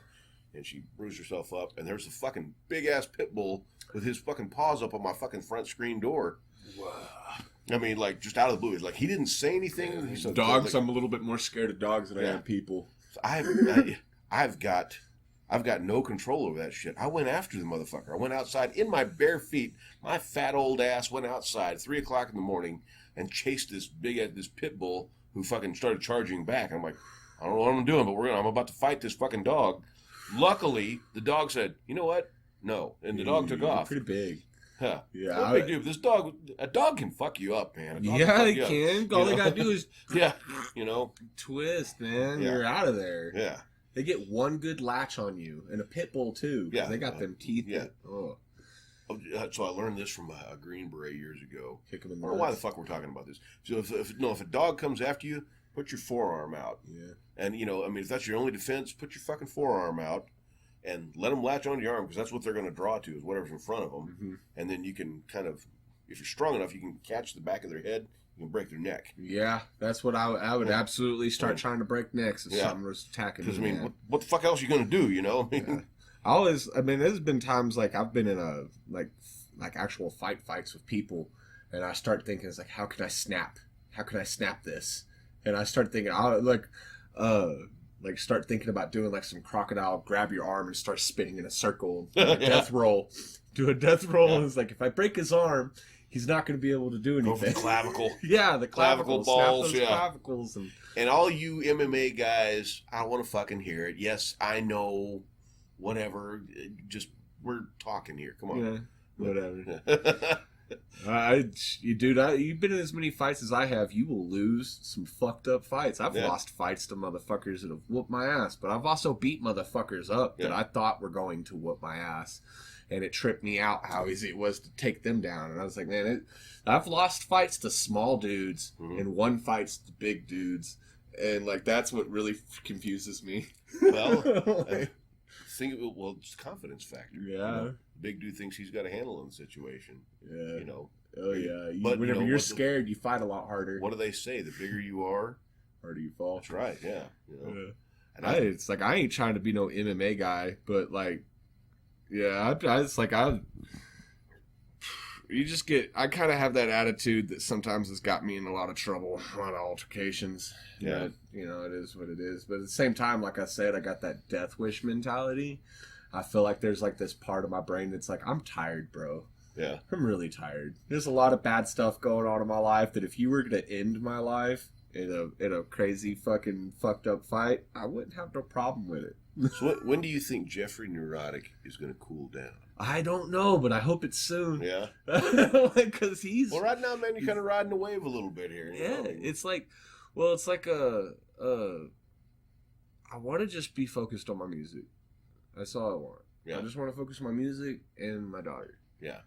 and she bruised herself up, and there's a fucking big ass pit bull with his fucking paws up on my fucking front screen door. Wow. I mean, like, just out of the blue. Like, he didn't say anything. Yeah, dogs, I'm a little bit more scared of dogs than I am people. So I've got no control over that shit. I went after the motherfucker. I went outside in my bare feet. My fat old ass went outside 3 o'clock in the morning and chased this pit bull who fucking started charging back. I'm like, I don't know what I'm doing, but I'm about to fight this fucking dog. Luckily, the dog said, you know what? No. And the dog took off. Pretty big. Huh. Yeah, No big deal. This a dog can fuck you up, man. A dog yeah, fuck they you up. can. All they gotta do is yeah, twist, man. Yeah. You're out of there. Yeah. They get one good latch on you, and a pit bull too. Yeah, They got them teeth. Yeah. Oh. So I learned this from a Green Beret years ago. Kick 'em in I the don't know why the nuts. fuck we're talking about this. So if a dog comes after you, put your forearm out. Yeah. And if that's your only defense, put your fucking forearm out, and let them latch onto your arm because that's what they're going to draw to is whatever's in front of them. Mm-hmm. And then you can kind of, if you're strong enough, you can catch the back of their head. You can break their neck. Yeah, that's what I would absolutely start Yeah. trying to break necks if Yeah. something was attacking me. Because man. what the fuck else are you going to do? Yeah. There's been times like I've been in a like actual fights with people, and I start thinking, it's like, how can I snap? How can I snap this? And I start thinking, start thinking about doing like some crocodile, grab your arm and start spinning in a circle, do a death roll. Do a death roll, Yeah. and it's like, if I break his arm, he's not going to be able to do Go for anything. the clavicle. Yeah, the Clavicle clavicle balls, snap those yeah. clavicles, and And all you MMA guys, I don't want to fucking hear it. Yes, I know. Whatever. Just we're talking here. Come on. yeah, whatever. You've been in as many fights as I have. You will lose some fucked up fights. I've Yeah. lost fights to motherfuckers that have whooped my ass, but I've also beat motherfuckers up that Yeah. I thought were going to whoop my ass, and it tripped me out how easy it was to take them down. And I was like, man, I've lost fights to small dudes Mhm. and won fights to big dudes, and like that's what really confuses me. Well, Like, it's a confidence factor. yeah, Big dude thinks he's got a handle on the situation. yeah. You know. Oh yeah. But, Whenever you know, you're what scared, you fight a lot harder. What do they say? The bigger you are, Harder you fall. that's right. Yeah. Yeah. And It's like I ain't trying to be no MMA guy, but like, yeah, you just get. I kind of have that attitude that sometimes has got me in a lot of trouble, a lot of altercations. Yeah. But, it is what it is. But at the same time, like I said, I got that death wish mentality. I feel like there's like this part of my brain that's like, I'm tired, bro. Yeah. I'm really tired. There's a lot of bad stuff going on in my life that if you were going to end my life in a crazy fucking fucked up fight, I wouldn't have no problem with it. So when do you think Jeffrey Neurotic is going to cool down? I don't know, but I hope it's soon. Yeah. Because he's... Well, right now, man, you're kind of riding the wave a little bit here. You Yeah, know? it's like I want to just be focused on my music. That's all I want. Yeah. I just want to focus on my music and my daughter. Yeah.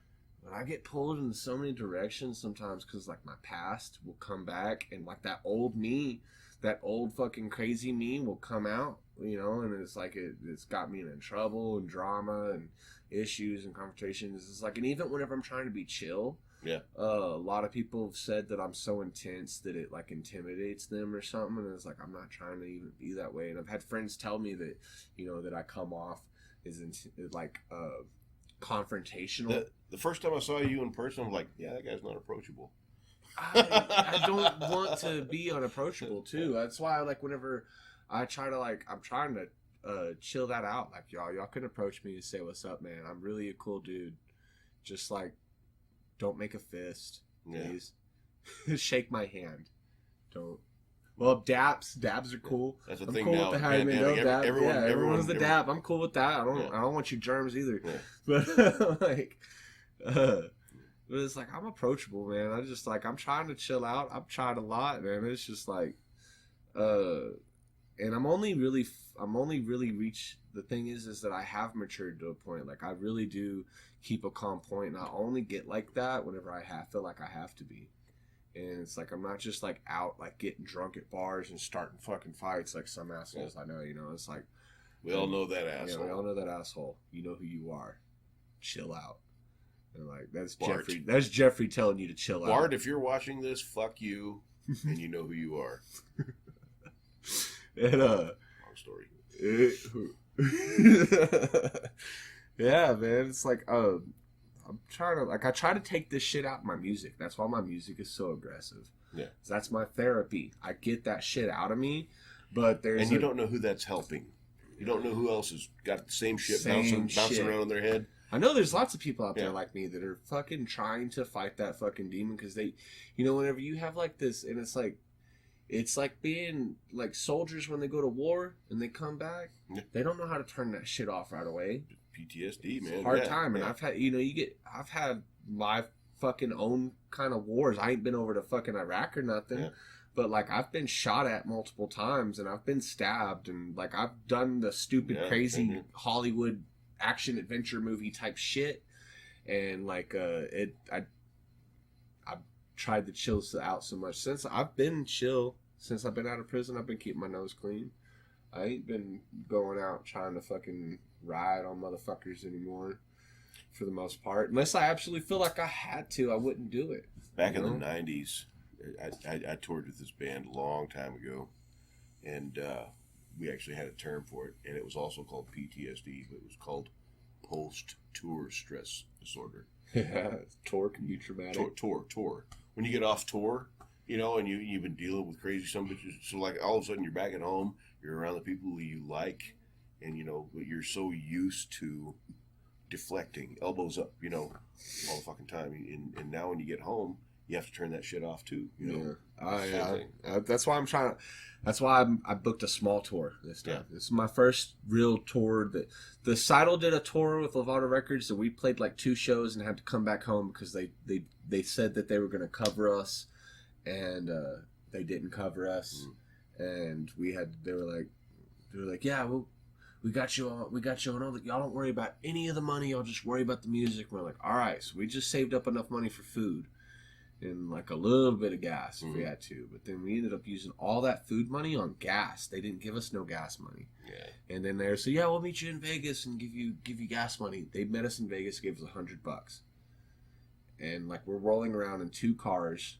But I get pulled in so many directions sometimes because like my past will come back and like that old me, that old fucking crazy me will come out, and it's like it's got me in trouble and drama and issues and confrontations. It's like, and even whenever I'm trying to be chill, Yeah. a lot of people have said that I'm so intense that it like intimidates them or something, and it's like I'm not trying to even be that way. And I've had friends tell me that that I come off is confrontational. The first time I saw you in person, I'm like, yeah, that guy's not approachable. I don't want to be unapproachable too. That's why like whenever I try to I'm trying to chill that out. Like y'all can approach me and say what's up, man. I'm really a cool dude. Just like don't make a fist, please. Yeah. Shake my hand. Don't. Well, dabs are cool. That's a I'm thing cool now. with the hand dab. Everyone's the everyone- dab. I'm cool with that. I don't want your germs either. Yeah. But but it's like I'm approachable, man. I just like I'm trying to chill out. I've tried a lot, man. It's just like, and I'm only really reached. The thing is that I have matured to a point. Like I really do keep a calm point, and I only get like that whenever I feel like I have to be. And it's like I'm not just like out like getting drunk at bars and starting fucking fights like some assholes I know. It's like We all know that asshole. Yeah, we all know that asshole. You know who you are. Chill out. And like that's Bart. Jeffrey. That's Jeffrey telling you to chill out. Bart, if you're watching this, fuck you, and you know who you are. And Long story. Yeah, man. It's like I'm trying to I try to take this shit out in my music. That's why my music is so aggressive. Yeah. That's my therapy. I get that shit out of me, but there's You don't know who that's helping. You don't know who else has got the same shit bouncing around in their head. I know there's lots of people out there Yeah. like me that are fucking trying to fight that fucking demon because they, whenever you have like this, and it's like being like soldiers when they go to war and they come back, Yeah. they don't know how to turn that shit off right away. PTSD, man. Hard time. And I've had, I've had my fucking own kind of wars. I ain't been over to fucking Iraq or nothing. Yeah. But, like, I've been shot at multiple times, and I've been stabbed, and, like, I've done the stupid, crazy Hollywood action-adventure movie type shit. And, like, I've tried to chill out so much. Since I've been chill, since I've been out of prison, I've been keeping my nose clean. I ain't been going out trying to fucking ride on motherfuckers anymore, for the most part. Unless I absolutely feel like I had to, I wouldn't do it. Back in the 90s... I toured with this band a long time ago, and we actually had a term for it, and it was also called PTSD, but it was called post-tour stress disorder. Yeah, tour can be traumatic. Tour. When you get off tour, and you've been dealing with crazy bitches, so like all of a sudden you're back at home, you're around the people who you like, and but you're so used to deflecting, elbows up, all the fucking time, and now when you get home, you have to turn that shit off too. That's why I'm trying to. That's why I booked a small tour this time. Yeah. This is my first real tour. The Cidal did a tour with Lovato Records, and we played like 2 shows and had to come back home because they said that they were going to cover us, and they didn't cover us, and they were like, yeah, well, we got you on. Y'all don't worry about any of the money. Y'all just worry about the music. And we're like, all right. So we just saved up enough money for food and like a little bit of gas if we had to, but then we ended up using all that food money on gas. They didn't give us no gas money. Yeah. And then they said, yeah, we'll meet you in Vegas and give you gas money. They met us in Vegas, gave us $100, and like we're rolling around in 2 cars,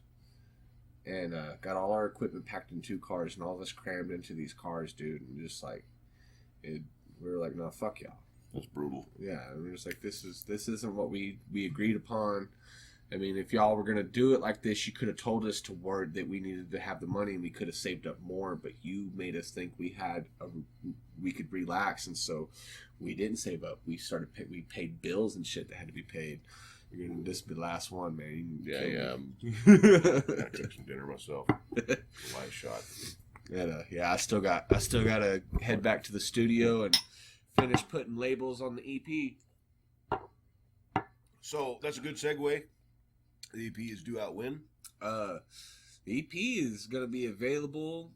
and got all our equipment packed in 2 cars, and all of us crammed into these cars, dude, and just like we were like, no, fuck y'all. That's brutal. Yeah, and we're just like, this isn't what we agreed upon. I mean, if y'all were going to do it like this, you could have told us to word that we needed to have the money and we could have saved up more, but you made us think we could relax, and so we didn't save up. We paid bills and shit that had to be paid. This will be the last one, man. Yeah. I took some dinner myself. Light shot. Yeah, I still got to head back to the studio and finish putting labels on the EP. So that's a good segue. The EP is due out when? The EP is going to be available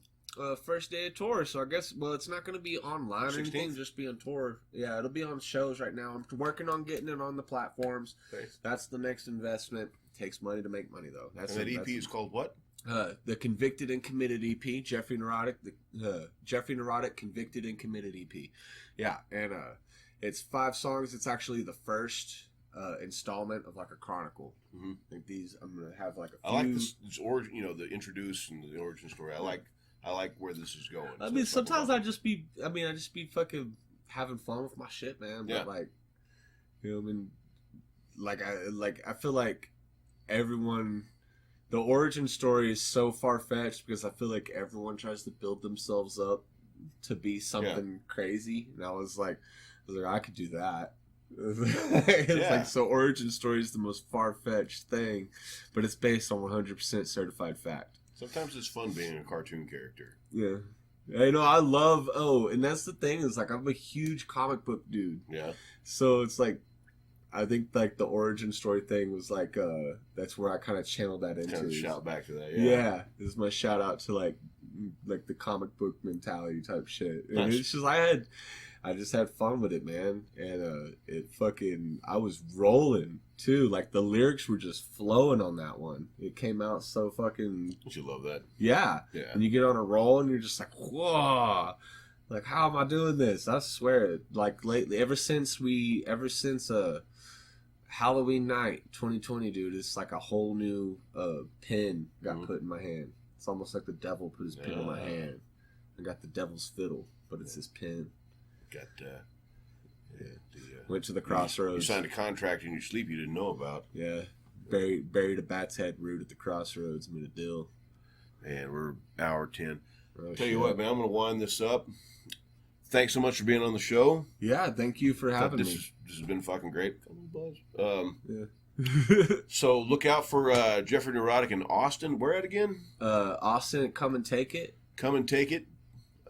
first day of tour. So I guess, it's not going to be online or anything, just be on tour. Yeah, it'll be on shows right now. I'm working on getting it on the platforms. Okay. That's the next investment. Takes money to make money, though. And that EP is called what? The Convicted and Committed EP. Jeffrey Neurotic. Jeffrey Neurotic Convicted and Committed EP. Yeah, and it's 5 songs. It's actually the first installment of like a chronicle. Mm-hmm. I think I'm gonna have like a few. I like this origin, the introduce and the origin story. I like where this is going. I mean, sometimes I just be fucking having fun with my shit, man. But like, I feel like everyone, the origin story is so far fetched because I feel like everyone tries to build themselves up to be something crazy, and I was like, I could do that. It's like, so origin story is the most far-fetched thing, but it's based on 100% certified fact. Sometimes it's fun being a cartoon character. Yeah. I love, and that's the thing, is like, I'm a huge comic book dude. Yeah. So it's like, I think like the origin story thing was like, that's where I kind of channeled that into. Kind of shout back to that, yeah. This is my shout out to like the comic book mentality type shit. And nice. It's just, I just had fun with it, man. And I was rolling too. Like the lyrics were just flowing on that one. It came out so fucking. You love that. Yeah. Yeah. And you get on a roll and you're just like, whoa. Like, how am I doing this? I swear, like lately, ever since Halloween night 2020, dude, it's like a whole new pin got put in my hand. It's almost like the devil put his pin in my hand. I got the devil's fiddle, but it's his pin. Got went to the crossroads. You signed a contract in your sleep you didn't know about. Yeah, buried a bat's head root at the crossroads. Made a deal. Man, we're hour 10. Tell you what, man, I'm gonna wind this up. Thanks so much for being on the show. Yeah, thank you for having me. This has been fucking great. So look out for Jeffrey Neurotic in Austin. Where at again? Austin, Come and Take It. Come and Take It.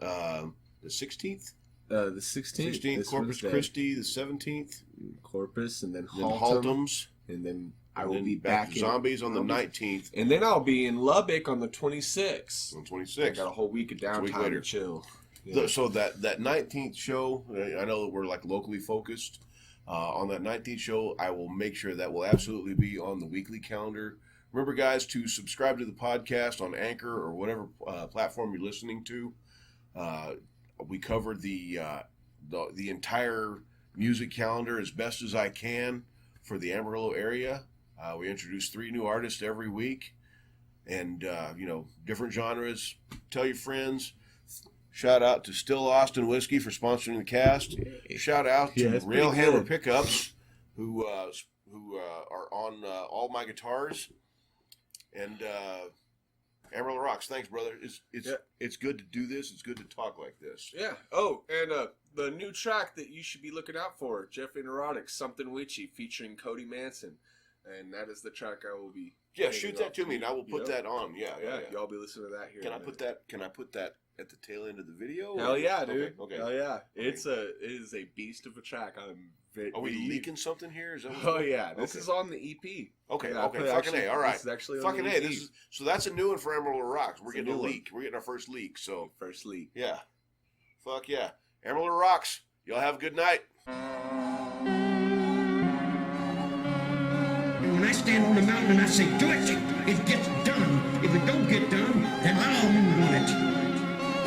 The 16th? The 16th. 16th, Corpus Christi, the 17th. Corpus, and then Haltums. And then I will be back in Zombies on the 19th. And then I'll be in Lubbock on the 26th. On 26th. I got a whole week of downtime to chill. Yeah. So that 19th show, I know that we're like locally focused. On that 19th show, I will make sure that will absolutely be on the weekly calendar. Remember, guys, to subscribe to the podcast on Anchor or whatever platform you're listening to. We covered the entire music calendar as best as I can for the Amarillo area. We introduce 3 new artists every week, and different genres. Tell your friends. Shout out to Still Austin Whiskey for sponsoring the cast. Shout out to Railhammer Pickups, who are on all my guitars. And Amarillo rocks. Thanks, brother. It's good to do this. It's good to talk like this. Yeah. Oh, and the new track that you should be looking out for, Jeffrey Neurotic, Something Witchy, featuring Cody Manson. And that is the track I will be. Yeah, shoot that to me, and I will put that on. Yeah. Y'all be listening to that here. Can I put that at the tail end of the video? Hell yeah, dude. Okay. Hell yeah. It is a beast of a track. Are we leaking something here? Is that This is on the EP. Okay. Yeah, okay. Fucking A. All right. This is actually on fucking the EP. A. So that's a new one for Amarillo Rocks. We're getting a leak. We're getting our first leak. So first leak. Yeah. Fuck yeah. Amarillo Rocks. Y'all have a good night. When I stand on the mountain and I say, do it, it gets done. If it don't get done, then I'll move on it.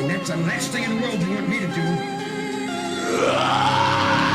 And that's the last thing in the world you want me to do.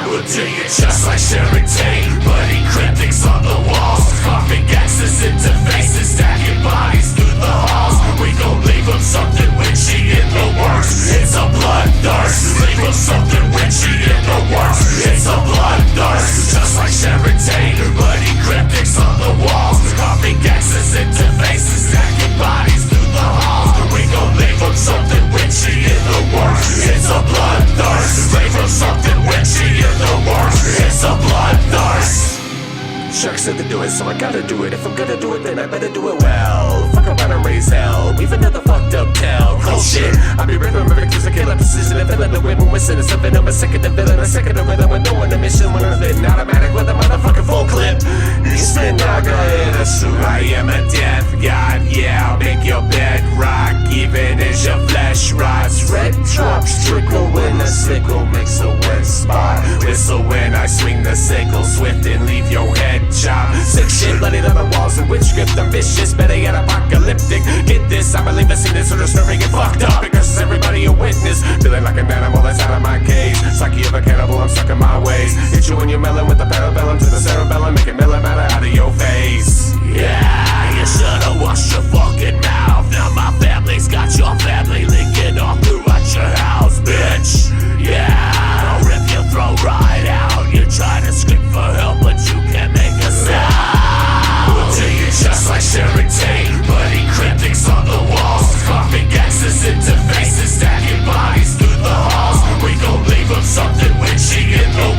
We'll do your chest like Sharon Tate. Bloody cryptics on the walls, carving X's into faces, stacking bodies through the halls. We gon' leave them something witchy in the works. It's a bloodthirst. Leave them something witchy in the works. It's a bloodthirst. Just like Sharon Tate. Bloody cryptics on the walls, carving X's into faces, stacking bodies through the halls. We gon' leave them something witchy in the works. It's a bloodthirst. Leave them something witchy in the works. It's a bloodthirst. Shark said to do it, so I gotta do it. If I'm gonna do it, then I better do it well. Fuck around and raise hell. We've another fucked up tale. Cool shit. I be ripping my victims, I kill a precision. And feeling the wind when we're sitting. Something I'm a second, the villain, a second, the rhythm. With no one a mission. When I'm living automatic with a motherfucking full clip. Instant naga in a suit. I am a death god. Yeah, I'll make your bed rock. Even as your flesh rots. Red drops trickle when the sickle makes a wet spot. Whistle when I swing the sickle swift and leave your head chop. Sick shit, bloodied on the walls and witch script. I'm vicious, better yet apocalyptic. Get this, I'ma leave a scene that's sort of stirring and fucked up. Because everybody a witness. Feeling like an animal that's out of my cage. Psyche of a cannibal, I'm stuck in my ways. Hit you when you're melon with the parabellum to the cerebellum. Making melon matter out of your face. Yeah, you should've washed your fucking mouth. Now my family's got your family leaking all throughout your house, bitch. Yeah, I'll rip your throat right out. You try to scream for help, but you can't make a sound. We'll do you just like Sharon Tate. Bloody cryptics on the walls, carving X's into faces, stacking bodies through the halls. We gon' leave them something witchy in the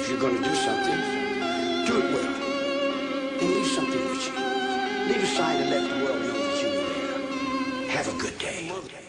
if you're going to do something, do it well. And leave something with you. Leave a sign to let the world know that you were there. Have a good day.